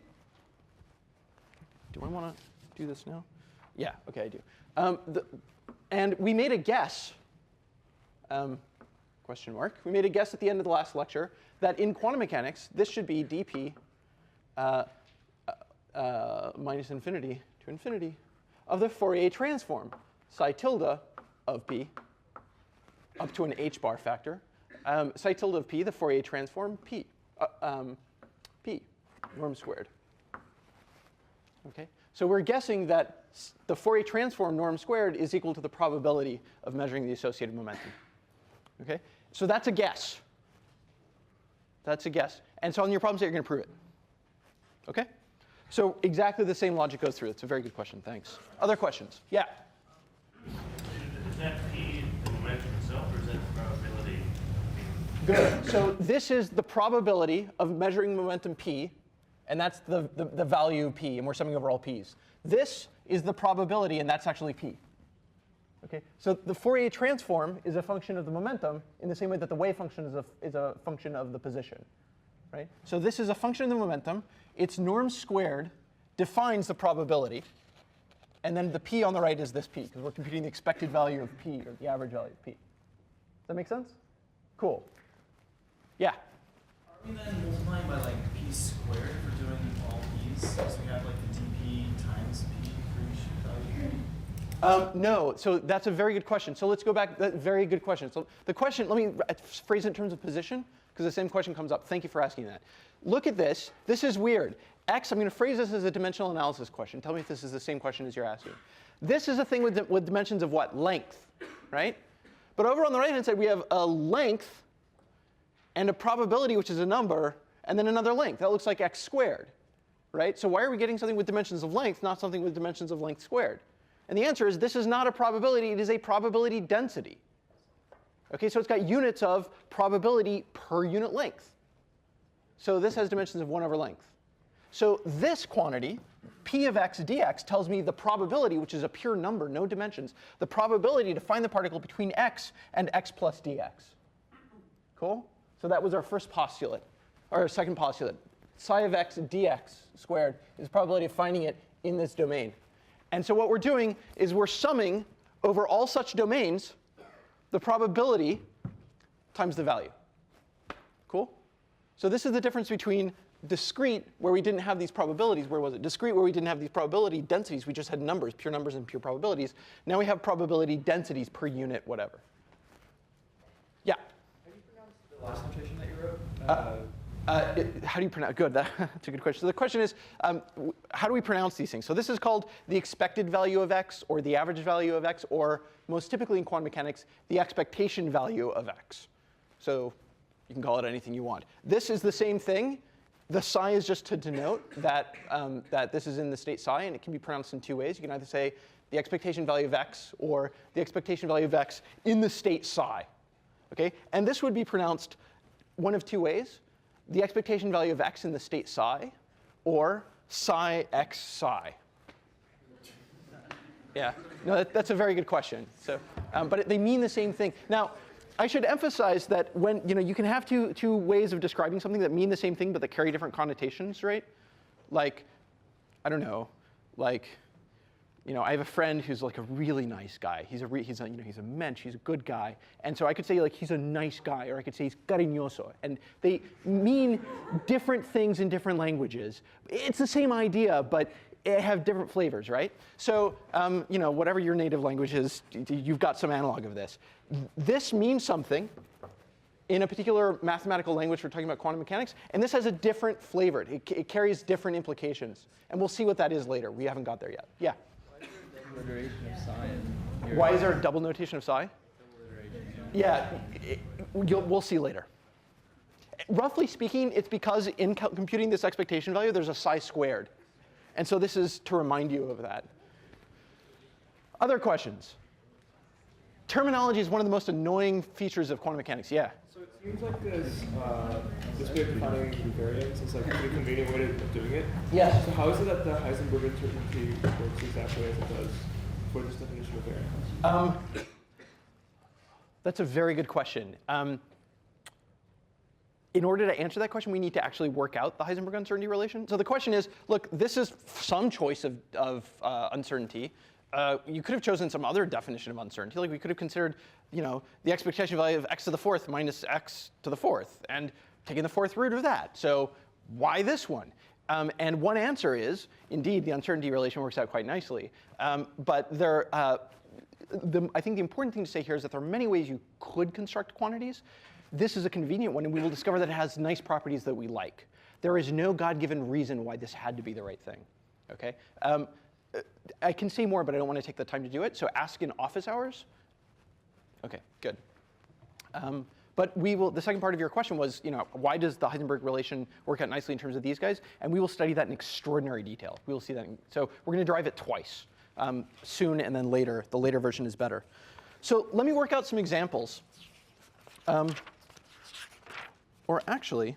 Do I want to do this now? Yeah, OK, I do. And we made a guess, question mark. We made a guess at the end of the last lecture that in quantum mechanics, this should be dp minus infinity to infinity of the Fourier transform psi tilde of p up to an h bar factor. Psi tilde of p, the Fourier transform p, p norm squared. OK? So we're guessing that the Fourier transform norm squared is equal to the probability of measuring the associated momentum. OK? So that's a guess. That's a guess. And so on your problem set, you're going to prove it. OK? So exactly the same logic goes through. It's a very good question. Thanks. Other questions? Yeah?
Is that P the momentum itself, or is that the probability?
Good. So this is the probability of measuring momentum p. And that's the value p, and we're summing over all p's. This is the probability, and that's actually p. Okay? So the Fourier transform is a function of the momentum in the same way that the wave function is a function of the position. Right? So this is a function of the momentum. Its norm squared defines the probability. And then the p on the right is this p, because we're computing the expected value of p, or the average value of p. Does that make sense? Cool. Yeah?
Are we then multiplying by like p squared for doing all p's? So we have like the dp times p for each value?
No. So that's a very good question. So let's go back. Very good question. So the question, let me phrase it in terms of position, because the same question comes up. Thank you for asking that. Look at this. This is weird. X, I'm going to phrase this as a dimensional analysis question. Tell me if this is the same question as you're asking. This is a thing with dimensions of what? Length, right? But over on the right-hand side, we have a length and a probability, which is a number, and then another length. That looks like x squared, right? So why are we getting something with dimensions of length, not something with dimensions of length squared? And the answer is this is not a probability. It is a probability density. OK, so it's got units of probability per unit length. So this has dimensions of 1 over length. So this quantity, p of x dx, tells me the probability, which is a pure number, no dimensions, the probability to find the particle between x and x plus dx. Cool? So that was our first postulate, or our second postulate. Psi of x dx squared is the probability of finding it in this domain. And so what we're doing is we're summing over all such domains the probability times the value. Cool? So this is the difference between discrete, where we didn't have these probabilities. Where was it? Discrete, where we didn't have these probability densities. We just had numbers and pure probabilities. Now we have probability densities per unit, whatever. Yeah?
How do you pronounce the last notation that you wrote?
How do you pronounce? Good, that's a good question. So the question is, how do we pronounce these things? So this is called the expected value of x, or the average value of x, or most typically in quantum mechanics, the expectation value of x. So you can call it anything you want. This is the same thing. The psi is just to denote that, that this is in the state psi, and it can be pronounced in two ways. You can either say the expectation value of x, or the expectation value of x in the state psi. Okay? And this would be pronounced one of two ways: the expectation value of x in the state psi, or psi x psi. Yeah, no, that's a very good question. So, but they mean the same thing. Now, I should emphasize that when you can have two ways of describing something that mean the same thing but that carry different connotations, right? Like, I don't know, like, I have a friend who's like a really nice guy. He's a mensch. He's a good guy. And so I could say like he's a nice guy, or I could say he's cariñoso. And they mean different things in different languages. It's the same idea, but it have different flavors, right? So whatever your native language is, you've got some analog of this. This means something in a particular mathematical language. We're talking about quantum mechanics, and this has a different flavor. It carries different implications, and we'll see what that is later. We haven't got there yet. Yeah. Why is there a double notation of psi? Yeah, we'll see later. Roughly speaking, it's because in computing this expectation value, there's a psi squared. And so this is to remind you of that. Other questions? Terminology is one of the most annoying features of quantum mechanics. Yeah?
So it seems like this way of defining invariance is like a pretty convenient way of doing it.
Yes.
So how is it that the Heisenberg uncertainty works exactly as it does for this definition of variance?
That's a very good question. In order to answer that question, we need to actually work out the Heisenberg uncertainty relation. So the question is, look, this is some choice of uncertainty. You could have chosen some other definition of uncertainty. Like we could have considered, the expectation value of x to the fourth minus x to the fourth, and taking the fourth root of that. So why this one? And one answer is, indeed, the uncertainty relation works out quite nicely. But I think the important thing to say here is that there are many ways you could construct quantities. This is a convenient one, and we will discover that it has nice properties that we like. There is no God-given reason why this had to be the right thing. Okay? I can say more, but I don't want to take the time to do it. So ask in office hours. OK, good. But we will. The second part of your question was, why does the Heisenberg relation work out nicely in terms of these guys? And we will study that in extraordinary detail. We will see that. So we're going to derive it twice, soon and then later. The later version is better. So let me work out some examples. Or actually,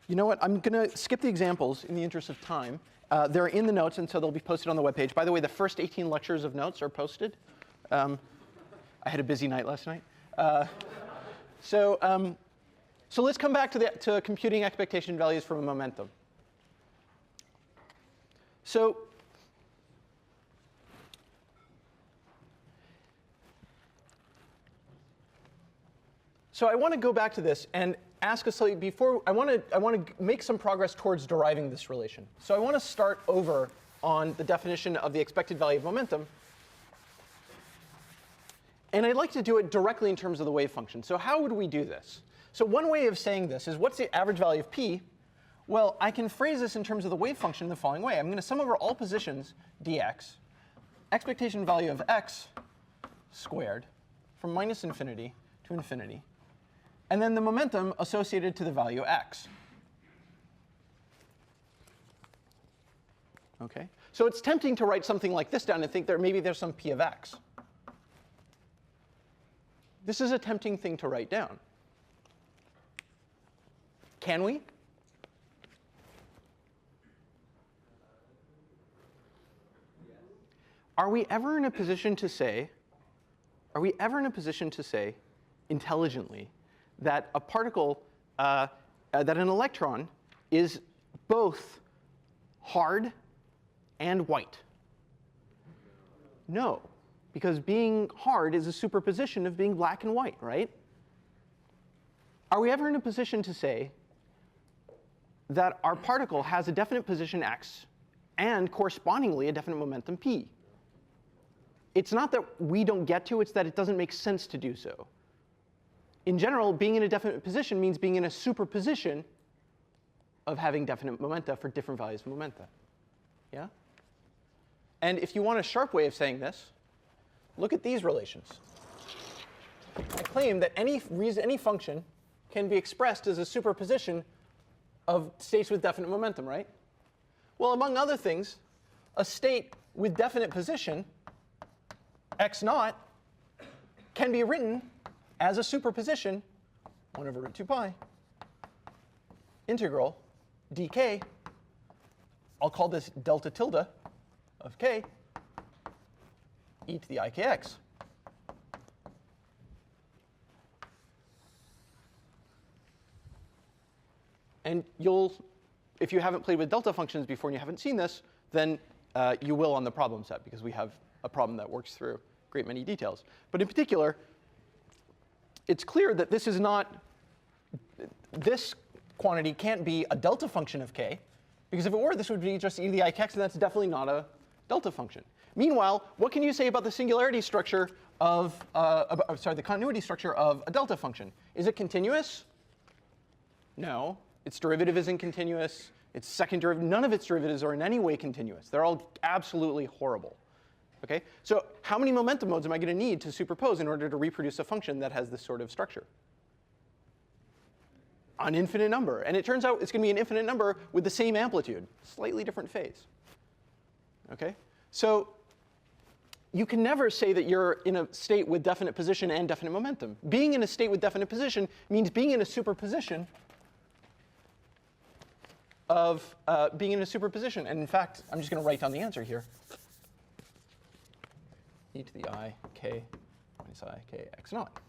you know what? I'm going to skip the examples in the interest of time. They're in the notes, and so they'll be posted on the web page. By the way, the first 18 lectures of notes are posted. I had a busy night last night. So let's come back to computing expectation values from a momentum. So I want to go back to this and ask a slightly before I want to make some progress towards deriving this relation. So I want to start over on the definition of the expected value of momentum. And I'd like to do it directly in terms of the wave function. So how would we do this? So one way of saying this is, what's the average value of p? Well, I can phrase this in terms of the wave function in the following way. I'm going to sum over all positions dx, expectation value of x squared from minus infinity to infinity, and then the momentum associated to the value x. Okay? So it's tempting to write something like this down and think maybe there's some p of x. This is a tempting thing to write down. Can we? Are we ever in a position to say intelligently that a particle, that an electron is both hard and white? No, because being hard is a superposition of being black and white, right? Are we ever in a position to say that our particle has a definite position x and correspondingly a definite momentum p? It's not that we don't get to, it's that it doesn't make sense to do so. in general, being in a definite position means being in a superposition of having definite momenta for different values of momenta. Yeah? And if you want a sharp way of saying this, look at these relations. I claim that any function can be expressed as a superposition of states with definite momentum, right? Well, among other things, a state with definite position, x naught, can be written as a superposition, 1 over root 2 pi, integral dk, I'll call this delta tilde of k, e to the ikx. And if you haven't played with delta functions before and you haven't seen this, then you will on the problem set, because we have a problem that works through a great many details. But in particular, it's clear that this quantity can't be a delta function of k, because if it were, this would be just e to the ikx, and that's definitely not a delta function. Meanwhile, what can you say about the singularity structure of, the continuity structure of a delta function? Is it continuous? No. Its derivative isn't continuous. Its second derivative, none of its derivatives are in any way continuous. They're all absolutely horrible. Okay? So how many momentum modes am I going to need to superpose in order to reproduce a function that has this sort of structure? An infinite number. And it turns out it's going to be an infinite number with the same amplitude, slightly different phase. Okay? So you can never say that you're in a state with definite position and definite momentum. Being in a state with definite position means being in a superposition of being in a superposition. And in fact, I'm just going to write down the answer here. E to the I k minus I k x naught.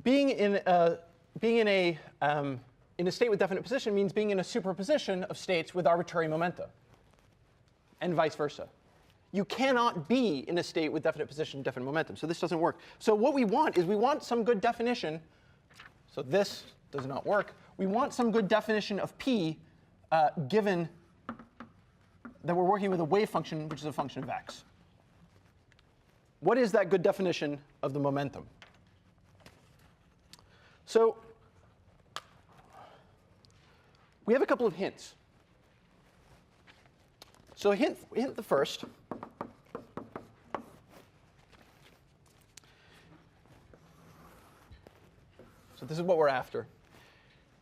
Being in a state with definite position means being in a superposition of states with arbitrary momenta, and vice versa. You cannot be in a state with definite position, definite momentum. So this doesn't work. So what we want is we want some good definition. So this does not work. We want some good definition of p given that we're working with a wave function, which is a function of x. What is that good definition of the momentum? So we have a couple of hints. So hint the first. So this is what we're after.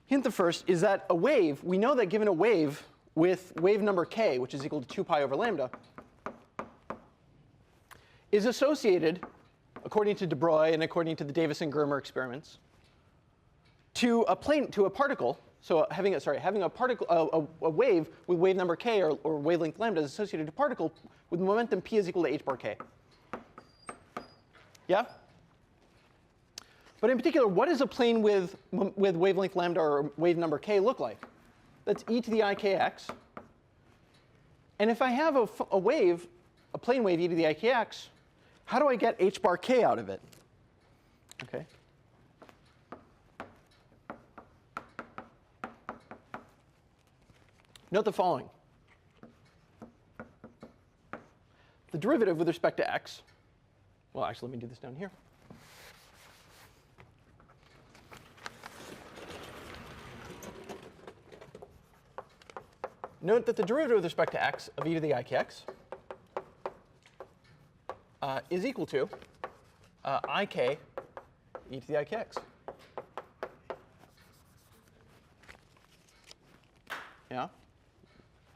Hint the first is that a wave, we know that given a wave with wave number k, which is equal to 2 pi over lambda, is associated, according to de Broglie and according to the Davis and Germer experiments, to a particle. So having a particle, a wave with wave number k or wavelength lambda is associated to a particle with momentum p is equal to h bar k. Yeah? But in particular, what does a plane with wavelength lambda or wave number k look like? That's e to the ikx. And if I have a wave, a plane wave e to the ikx, how do I get h bar k out of it? Okay. Note the following. The derivative with respect to x, well, actually, let me do this down here. Note that the derivative with respect to x of e to the ikx is equal to ik e to the ikx. Yeah?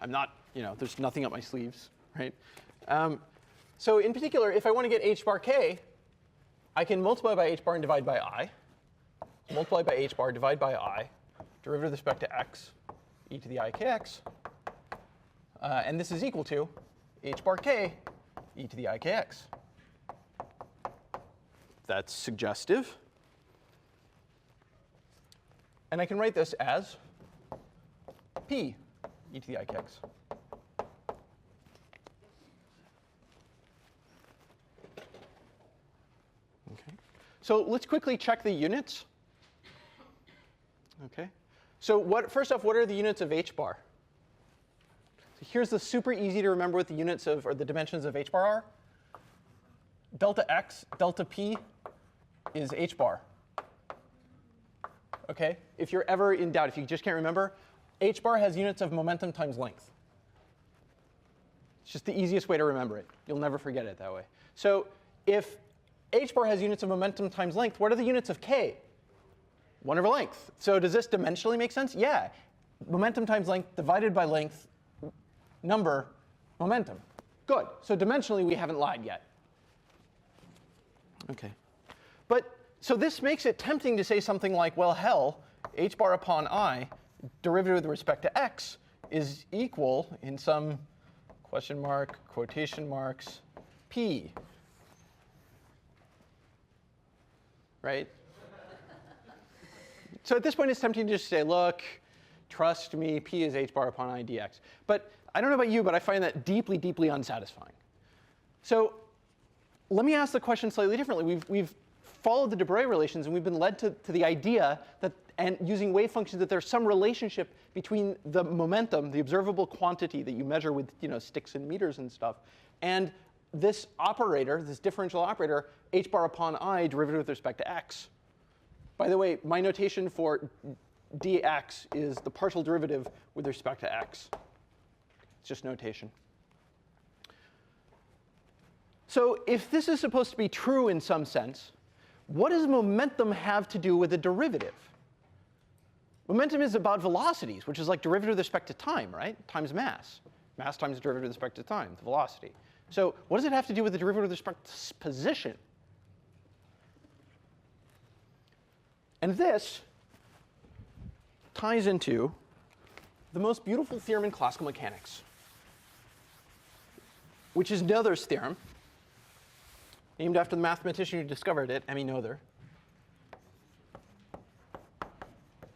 I'm not, there's nothing up my sleeves, right? So in particular, if I want to get h bar k, I can multiply by h bar and divide by I, multiply by h bar, divide by I, derivative with respect to x, e to the ikx, and this is equal to h bar k, e to the ikx. That's suggestive. And I can write this as p e to the ikx. Okay. So let's quickly check the units. Okay. So first off, what are the units of h bar? So here's the super easy to remember what the units of, or the dimensions of h bar are. Delta x, delta p, is h bar. OK? If you're ever in doubt, if you just can't remember, h bar has units of momentum times length. It's just the easiest way to remember it. You'll never forget it that way. So if h bar has units of momentum times length, what are the units of k? 1 over length. So does this dimensionally make sense? Yeah. Momentum times length divided by length, number, momentum. Good. So dimensionally, we haven't lied yet. OK. But so this makes it tempting to say something like, well, hell, h bar upon I, derivative with respect to x, is equal in some question mark, quotation marks, p. Right? So at this point, it's tempting to just say, look, trust me, p is h bar upon I dx. But I don't know about you, but I find that deeply, deeply unsatisfying. So let me ask the question slightly differently. We've followed the de Broglie relations, and we've been led to the idea that, and using wave functions, that there's some relationship between the momentum, the observable quantity that you measure with sticks and meters and stuff, and this operator, this differential operator, h bar upon I, derivative with respect to x. By the way, my notation for dx is the partial derivative with respect to x. It's just notation. So if this is supposed to be true in some sense, what does momentum have to do with the derivative? Momentum is about velocities, which is like derivative with respect to time, right? Times mass. Mass times derivative with respect to time, the velocity. So what does it have to do with the derivative with respect to position? And this ties into the most beautiful theorem in classical mechanics, which is Noether's theorem, named after the mathematician who discovered it, Noether.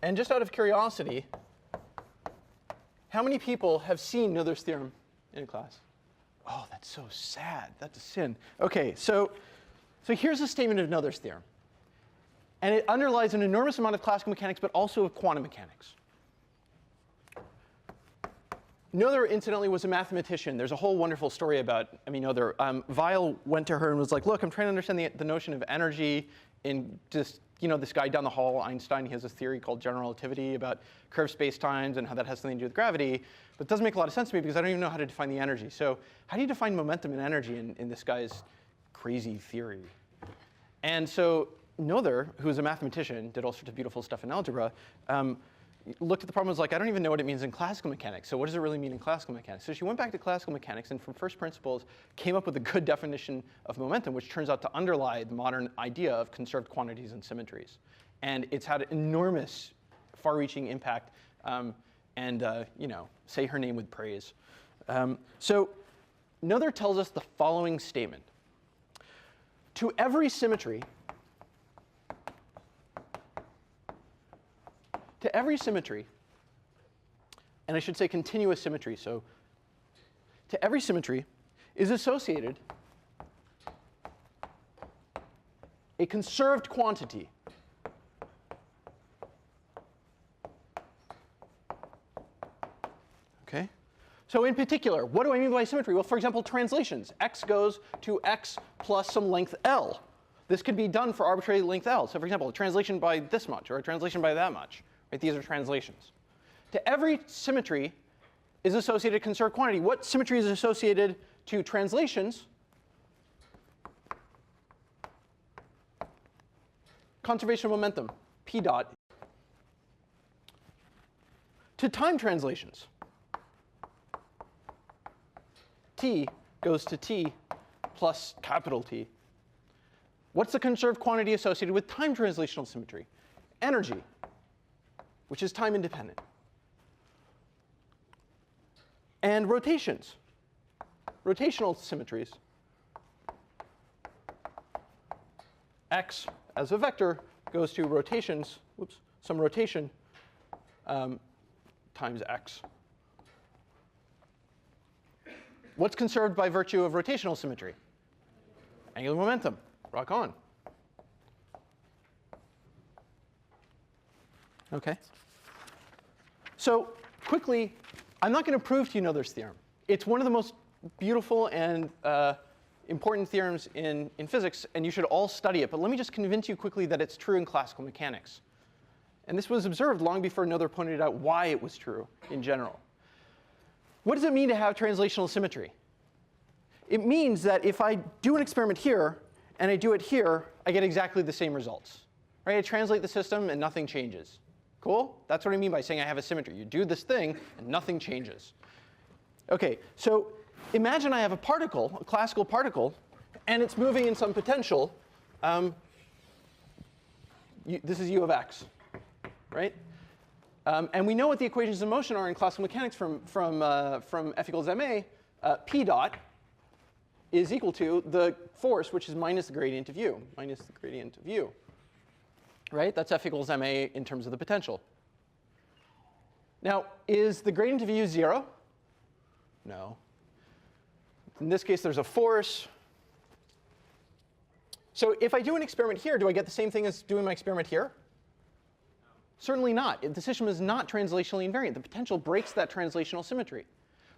And just out of curiosity, how many people have seen Noether's theorem in class? Oh, that's so sad. That's a sin. OK, so here's a statement of Noether's theorem. And it underlies an enormous amount of classical mechanics, but also of quantum mechanics. Noether, incidentally, was a mathematician. There's a whole wonderful story about Noether. Weil went to her and was like, look, I'm trying to understand the notion of energy in just, this guy down the hall, Einstein. He has this theory called general relativity about curved spacetimes and how that has something to do with gravity. But it doesn't make a lot of sense to me because I don't even know how to define the energy. So how do you define momentum and energy in this guy's crazy theory? And so Noether, who was a mathematician, did all sorts of beautiful stuff in algebra, looked at the problem and was like, I don't even know what it means in classical mechanics. So what does it really mean in classical mechanics? So she went back to classical mechanics and from first principles came up with a good definition of momentum, which turns out to underlie the modern idea of conserved quantities and symmetries. And it's had an enormous, far-reaching impact. Say her name with praise. So Noether tells us the following statement. To every symmetry, and I should say continuous symmetry, so to every symmetry is associated a conserved quantity OK? So in particular, what do I mean by symmetry? Well, for example, translations. X goes to x plus some length L. This can be done for arbitrary length L. So for example, a translation by this much or a translation by that much. Right? These are translations. To every symmetry is associated a conserved quantity. What symmetry is associated to translations? Conservation of momentum, p dot. To time translations, t goes to t plus capital T. What's the conserved quantity associated with time translational symmetry? Energy, which is time independent. And rotations, rotational symmetries. X as a vector goes to rotations, some rotation times x. What's conserved by virtue of rotational symmetry? Angular momentum. Rock on. OK. So quickly, I'm not going to prove to you Noether's theorem. It's one of the most beautiful and important theorems in physics, and you should all study it. But let me just convince you quickly that it's true in classical mechanics. And this was observed long before Noether pointed out why it was true in general. What does it mean to have translational symmetry? It means that if I do an experiment here and I do it here, I get exactly the same results. Right? I translate the system and nothing changes. Cool? That's what I mean by saying I have a symmetry. You do this thing and nothing changes. OK, so imagine I have a particle, a classical particle, and it's moving in some potential. This is u of x, right? And we know what the equations of motion are in classical mechanics from F equals ma. P dot is equal to the force, which is minus the gradient of u, right? That's F equals ma in terms of the potential. Now, is the gradient of u 0? No. In this case, there's a force. So if I do an experiment here, do I get the same thing as doing my experiment here? No. Certainly not. The system is not translationally invariant. The potential breaks that translational symmetry.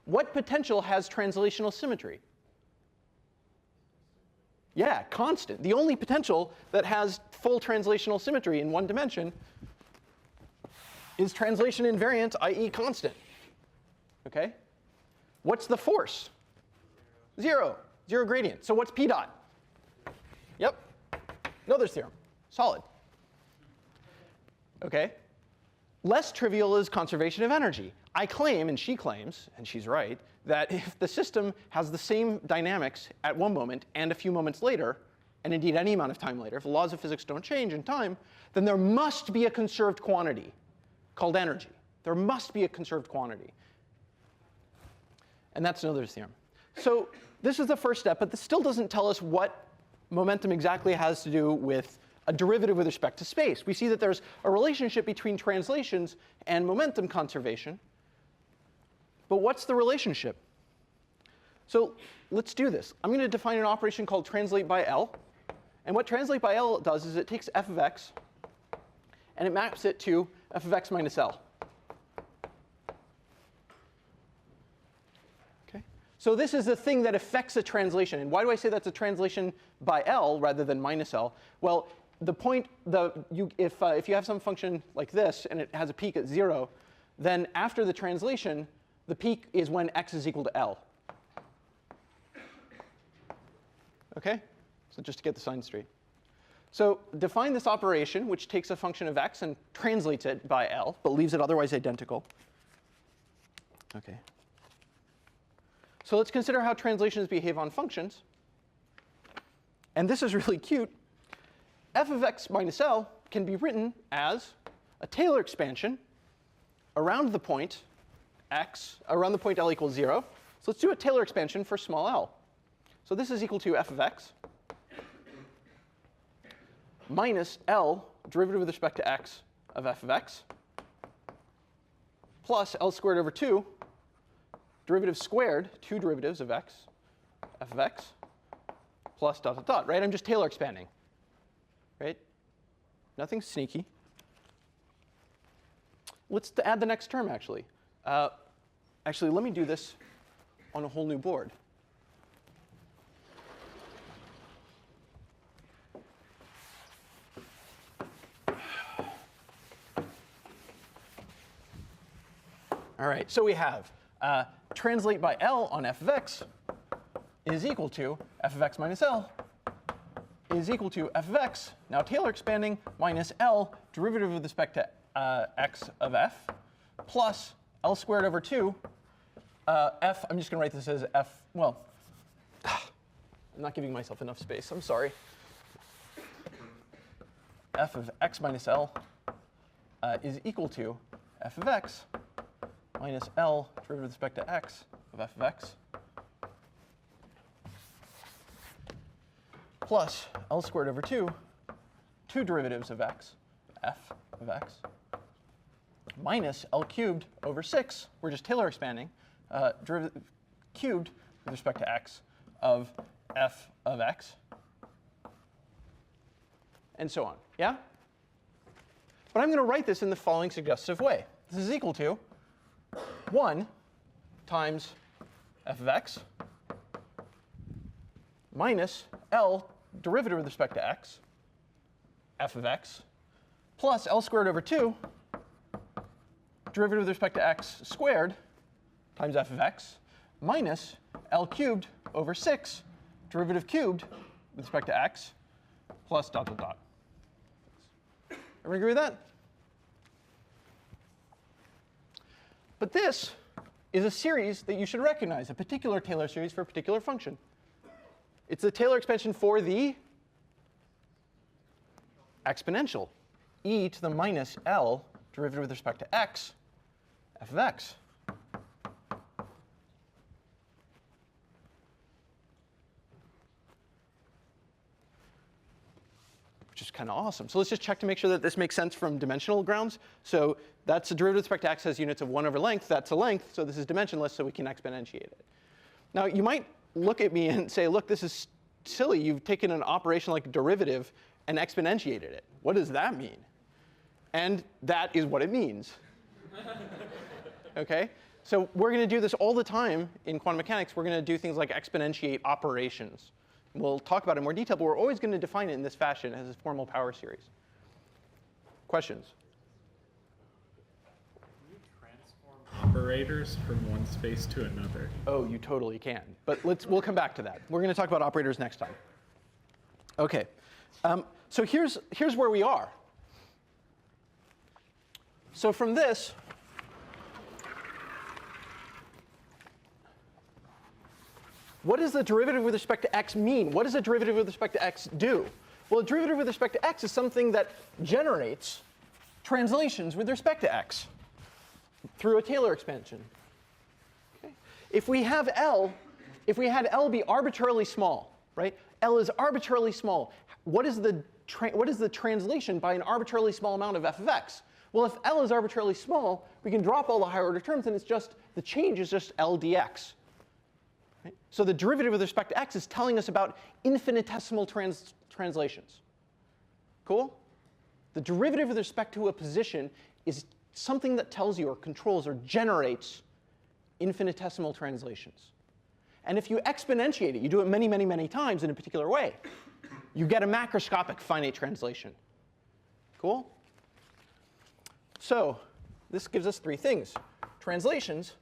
What potential has translational symmetry? Yeah, constant. The only potential that has full translational symmetry in one dimension is translation invariant, i.e. constant. OK? What's the force? 0. 0 gradient. So what's p dot? Yep. Noether's theorem. Solid. OK? Less trivial is conservation of energy. I claim, and she claims, and she's right, that if the system has the same dynamics at one moment and a few moments later, and indeed any amount of time later, if the laws of physics don't change in time, then there must be a conserved quantity called energy. There must be a conserved quantity. And that's Noether's theorem. So this is the first step, but this still doesn't tell us what momentum exactly has to do with a derivative with respect to space. We see that there's a relationship between translations and momentum conservation. But what's the relationship? So let's do this. I'm going to define an operation called translate by L. And what translate by L does is it takes f of x, and it maps it to f of x minus L. OK? So this is the thing that affects a translation. And why do I say that's a translation by L rather than minus L? Well, the point, if you have some function like this, and it has a peak at 0, then after the translation, the peak is when x is equal to L. OK? So just to get the sign straight. So define this operation, which takes a function of x and translates it by L, but leaves it otherwise identical. OK. So let's consider how translations behave on functions. And this is really cute. F of x minus L can be written as a Taylor expansion around the point x, around the point L equals 0. So let's do a Taylor expansion for small l. So this is equal to f of x minus L, derivative with respect to x, of f of x, plus L squared over 2, derivative squared, 2 derivatives of x, f of x, plus dot, dot, dot, right? I'm just Taylor expanding, right? Nothing sneaky. Let's add the next term, actually. Actually, let me do this on a whole new board. All right, so we have translate by L on f of x is equal to f of x minus L is equal to f of x, now Taylor expanding, minus L, derivative with respect to x of f, plus L squared over 2, f, I'm just going to write this as f, well, I'm not giving myself enough space, I'm sorry. F of x minus L is equal to f of x minus L derivative with respect to x of f of x plus L squared over 2, 2 derivatives of x, f of x, minus L cubed over 6, we're just Taylor expanding, derivative cubed with respect to x of f of x, and so on. Yeah? But I'm going to write this in the following suggestive way. This is equal to 1 times f of x minus L derivative with respect to x, f of x, plus L squared over 2 derivative with respect to x squared times f of x, minus L cubed over 6 derivative cubed with respect to x, plus dot, dot, dot. Everyone agree with that? But this is a series that you should recognize, a particular Taylor series for a particular function. It's the Taylor expansion for the exponential, e to the minus L derivative with respect to x, f of x. Which is kind of awesome. So let's just check to make sure that this makes sense from dimensional grounds. So that's a derivative with respect to x has units of 1 over length. That's a length. So this is dimensionless, so we can exponentiate it. Now, you might look at me and say, look, this is silly. You've taken an operation like derivative and exponentiated it. What does that mean? And that is what it means. OK? So we're going to do this all the time in quantum mechanics. We're going to do things like exponentiate operations. We'll talk about it in more detail, but we're always going to define it in this fashion as a formal power series. Questions?
Can you transform operators from one space to another?
Oh, you totally can. But we'll come back to that. We're going to talk about operators next time. OK. So here's where we are. So from this, what does the derivative with respect to x mean? What does a derivative with respect to x do? Well, a derivative with respect to x is something that generates translations with respect to x through a Taylor expansion. Okay? If we have L, if we had L be arbitrarily small, right? L is arbitrarily small. What is the translation by an arbitrarily small amount of f of x? Well, if L is arbitrarily small, we can drop all the higher order terms, and it's just the change is just L dx. Right? So the derivative with respect to x is telling us about infinitesimal translations. Cool? The derivative with respect to a position is something that tells you or controls or generates infinitesimal translations. And if you exponentiate it, you do it many, many, many times in a particular way, you get a macroscopic finite translation. Cool? So this gives us three things. Translations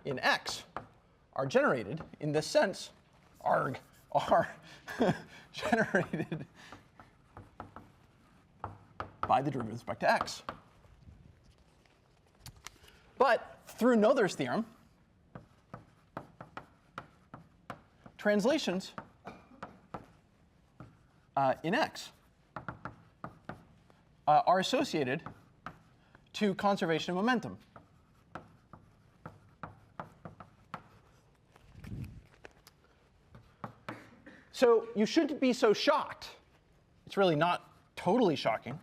in x are generated in this sense, are generated by the derivative with respect to x. But through Noether's theorem, translations in x are associated to conservation of momentum. So you shouldn't be so shocked. It's really not totally shocking.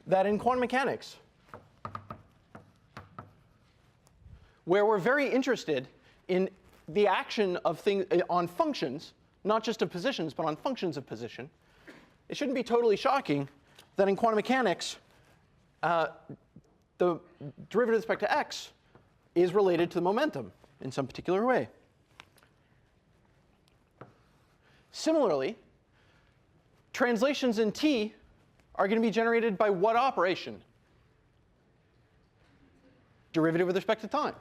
That in quantum mechanics, where we're very interested in the action of things on functions, not just of positions, but on functions of position, it shouldn't be totally shocking that in quantum mechanics, the derivative with respect to x is related to the momentum in some particular way. Similarly, translations in t are going to be generated by what operation? Derivative with respect to time.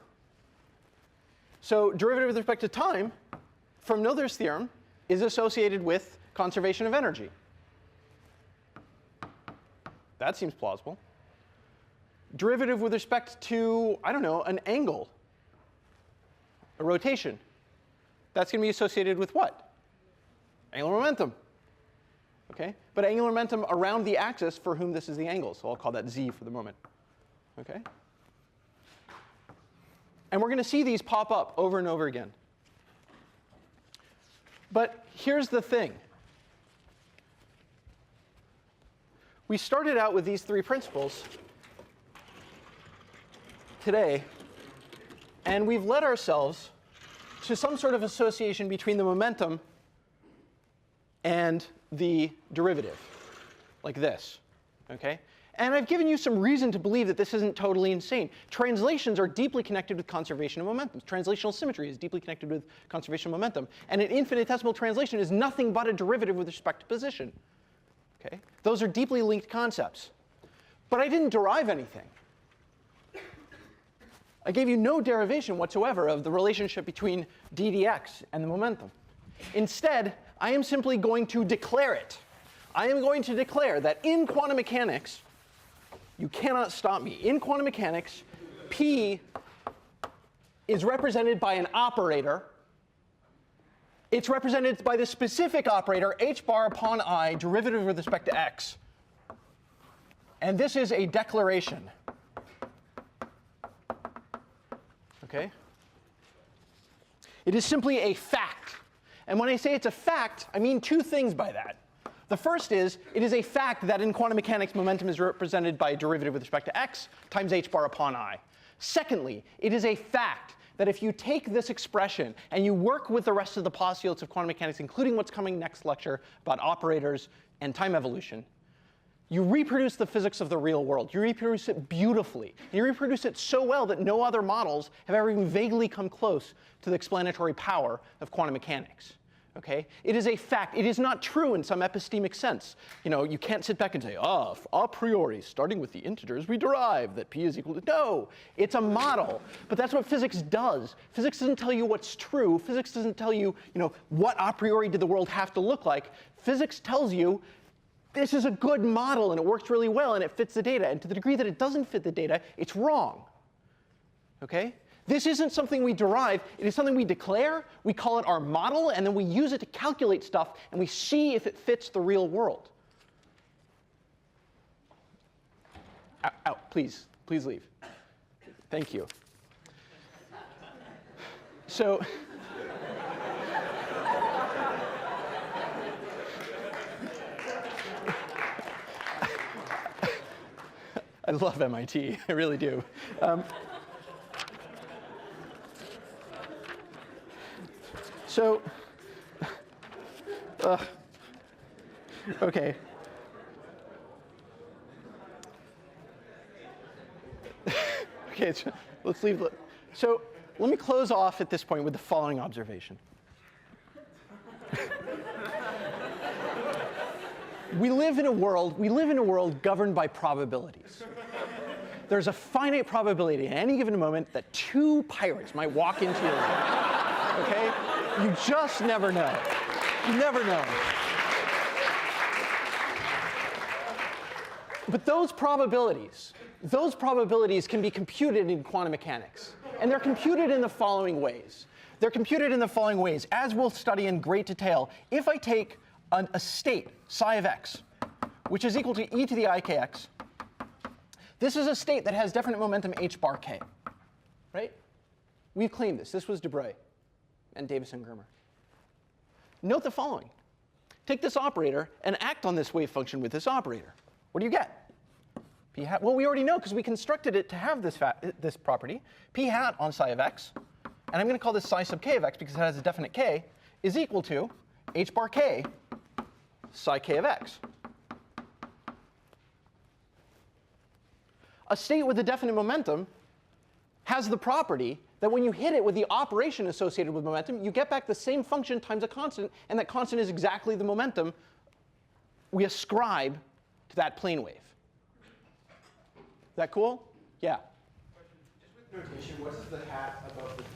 So derivative with respect to time, from Noether's theorem, is associated with conservation of energy. That seems plausible. Derivative with respect to, I don't know, an angle, a rotation. That's going to be associated with what? Angular momentum. Okay? But angular momentum around the axis for whom this is the angle. So I'll call that z for the moment. Okay? And we're going to see these pop up over and over again. But here's the thing. We started out with these three principles today, and we've led ourselves to some sort of association between the momentum and the derivative, like this. Okay? And I've given you some reason to believe that this isn't totally insane. Translations are deeply connected with conservation of momentum. Translational symmetry is deeply connected with conservation of momentum. And an infinitesimal translation is nothing but a derivative with respect to position. Okay? Those are deeply linked concepts. But I didn't derive anything. I gave you no derivation whatsoever of the relationship between d dx and the momentum. Instead, I am simply going to declare it. I am going to declare that in quantum mechanics, you cannot stop me. In quantum mechanics, P is represented by an operator. It's represented by the specific operator, h bar upon I, derivative with respect to x. And this is a declaration. Okay? It is simply a fact. And when I say it's a fact, I mean two things by that. The first is, it is a fact that in quantum mechanics, momentum is represented by a derivative with respect to x times h bar upon I. Secondly, it is a fact that if you take this expression and you work with the rest of the postulates of quantum mechanics, including what's coming next lecture about operators and time evolution, you reproduce the physics of the real world. You reproduce it beautifully. You reproduce it so well that no other models have ever even vaguely come close to the explanatory power of quantum mechanics. Okay? It is a fact. It is not true in some epistemic sense. You know, you can't sit back and say, a priori, starting with the integers, we derive that p is equal to. No, it's a model. But that's what physics does. Physics doesn't tell you what's true. Physics doesn't tell you, what a priori did the world have to look like. Physics tells you this is a good model, and it works really well, and it fits the data. And to the degree that it doesn't fit the data, it's wrong. Okay? This isn't something we derive. It is something we declare. We call it our model, and then we use it to calculate stuff, and we see if it fits the real world. Out, please. Please leave. Thank you. So I love MIT. I really do. OK. OK, so let's leave. So let me close off at this point with the following observation. We live in a world governed by probabilities. There's a finite probability at any given moment that two pirates might walk into your room. OK? You just never know. You never know. But those probabilities can be computed in quantum mechanics. And they're computed in the following ways. As we'll study in great detail. If I take a state, psi of x, which is equal to e to the ikx, this is a state that has definite momentum h bar k. Right? We've claimed this. This was de Broglie and Davis and Germer. Note the following. Take this operator and act on this wave function with this operator. What do you get? P hat, well, we already know because we constructed it to have this property. P hat on psi of x, and I'm going to call this psi sub k of x because it has a definite k, is equal to h bar k psi k of x. A state with a definite momentum has the property that when you hit it with the operation associated with momentum, you get back the same function times a constant, and that constant is exactly the momentum we ascribe to that plane wave. Is that cool? Yeah.
Just with notation, what is the hat above the p?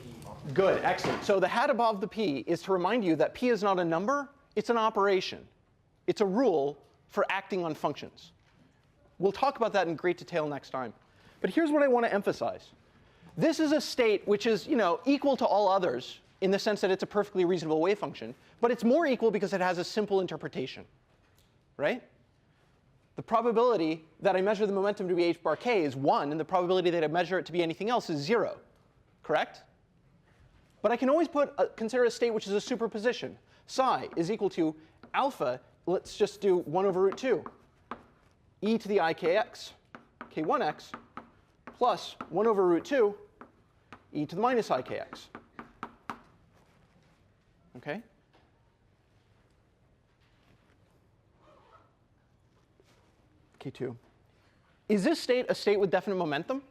Good, excellent. So the hat above the p is to remind you that p is not a number, it's an operation. It's a rule for acting on functions. We'll talk about that in great detail next time. But here's what I want to emphasize. This is a state which is, equal to all others in the sense that it's a perfectly reasonable wave function, but it's more equal because it has a simple interpretation, right? The probability that I measure the momentum to be h bar k is 1, and the probability that I measure it to be anything else is 0, correct? But I can always consider a state which is a superposition. Psi is equal to alpha, let's just do 1 over root 2, e to the ikx, k1x, plus 1 over root 2, e to the minus ikx. OK? K2. is this state a state with definite momentum?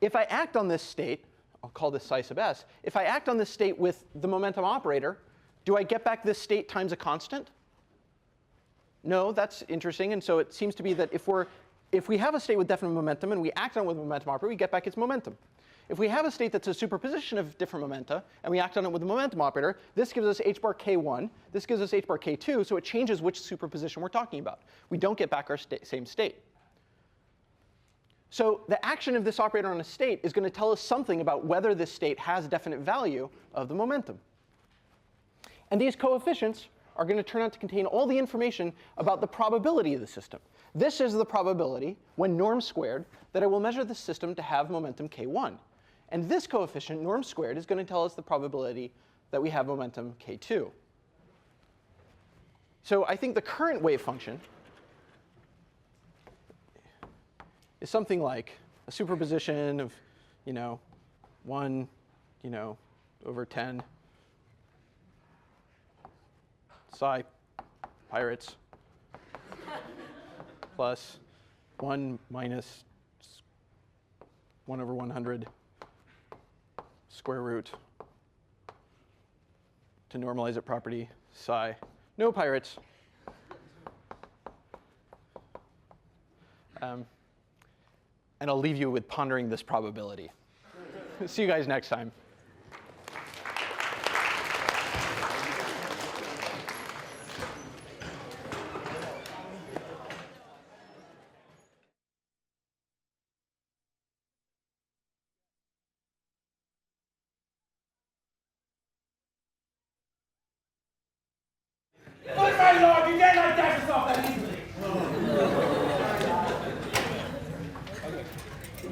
If I act on this state, I'll call this psi sub s. If I act on this state with the momentum operator, do I get back this state times a constant? No, that's interesting. And so it seems to be that if we have a state with definite momentum and we act on it with a momentum operator, we get back its momentum. If we have a state that's a superposition of different momenta, and we act on it with the momentum operator, this gives us h bar k1. This gives us h bar k2. So it changes which superposition we're talking about. We don't get back our same state. So the action of this operator on a state is going to tell us something about whether this state has definite value of the momentum. And these coefficients are going to turn out to contain all the information about the probability of the system. This is the probability, when norm squared, that I will measure the system to have momentum k1. And this coefficient, norm squared, is going to tell us the probability that we have momentum k2. So I think the current wave function is something like a superposition of, 1, over 10 psi pirates plus 1 minus 1 over 100 square root to normalize it property psi no pirates. And I'll leave you with pondering this probability. See you guys next time.
Oh my lord, you dare not dash us off that easily!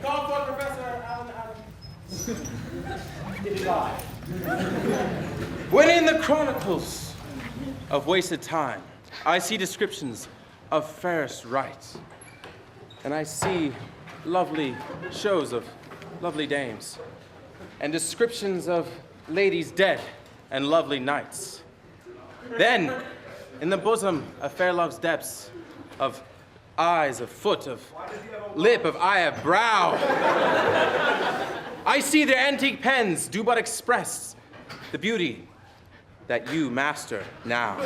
Call for Professor Allan. It is I.
When in the chronicles of wasted time, I see descriptions of fairest rights, and I see lovely shows of lovely dames, and descriptions of ladies dead and lovely knights. Then, in the bosom of fair love's depths, of eyes, of foot, of lip, of eye, of brow, I see their antique pens do but express the beauty that you master now.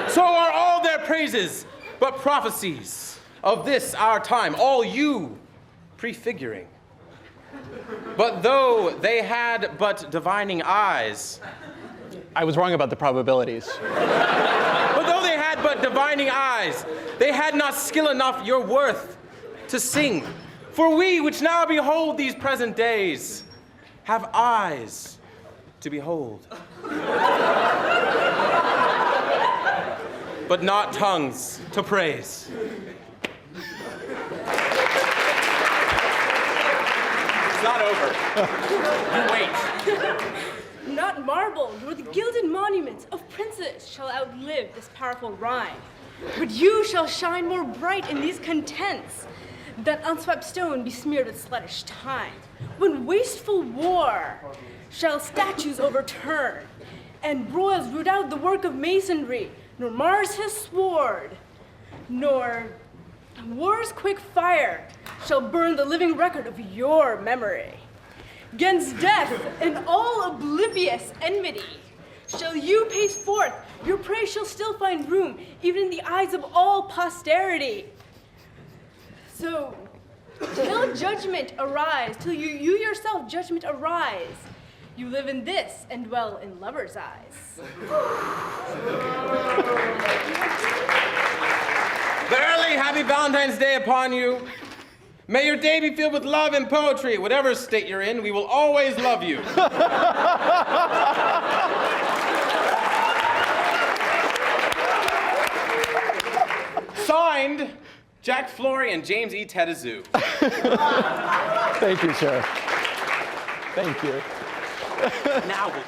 So are all their praises but prophecies of this our time, all you prefiguring. But though they had but divining eyes,
I was wrong about the probabilities.
But though they had but divining eyes, they had not skill enough your worth to sing. For we, which now behold these present days, have eyes to behold, but not tongues to praise. It's not over. Wait.
Not marble, nor the gilded monuments of princes shall outlive this powerful rhyme. But you shall shine more bright in these contents, that unswept stone be smeared with sluttish time. When wasteful war shall statues overturn, and broils root out the work of masonry, nor Mars his sword, nor war's quick fire shall burn the living record of your memory. 'Gainst death and all oblivious enmity shall you pace forth, your praise shall still find room, even in the eyes of all posterity. So, till judgment arise, till you yourself judgment arise, you live in this and dwell in lovers' eyes.
Verily, happy Valentine's Day upon you. May your day be filled with love and poetry. Whatever state you're in, we will always love you. Signed, Jack Flory and James E. Tedazoo.
Thank you, sir. Thank you.
Now we'll...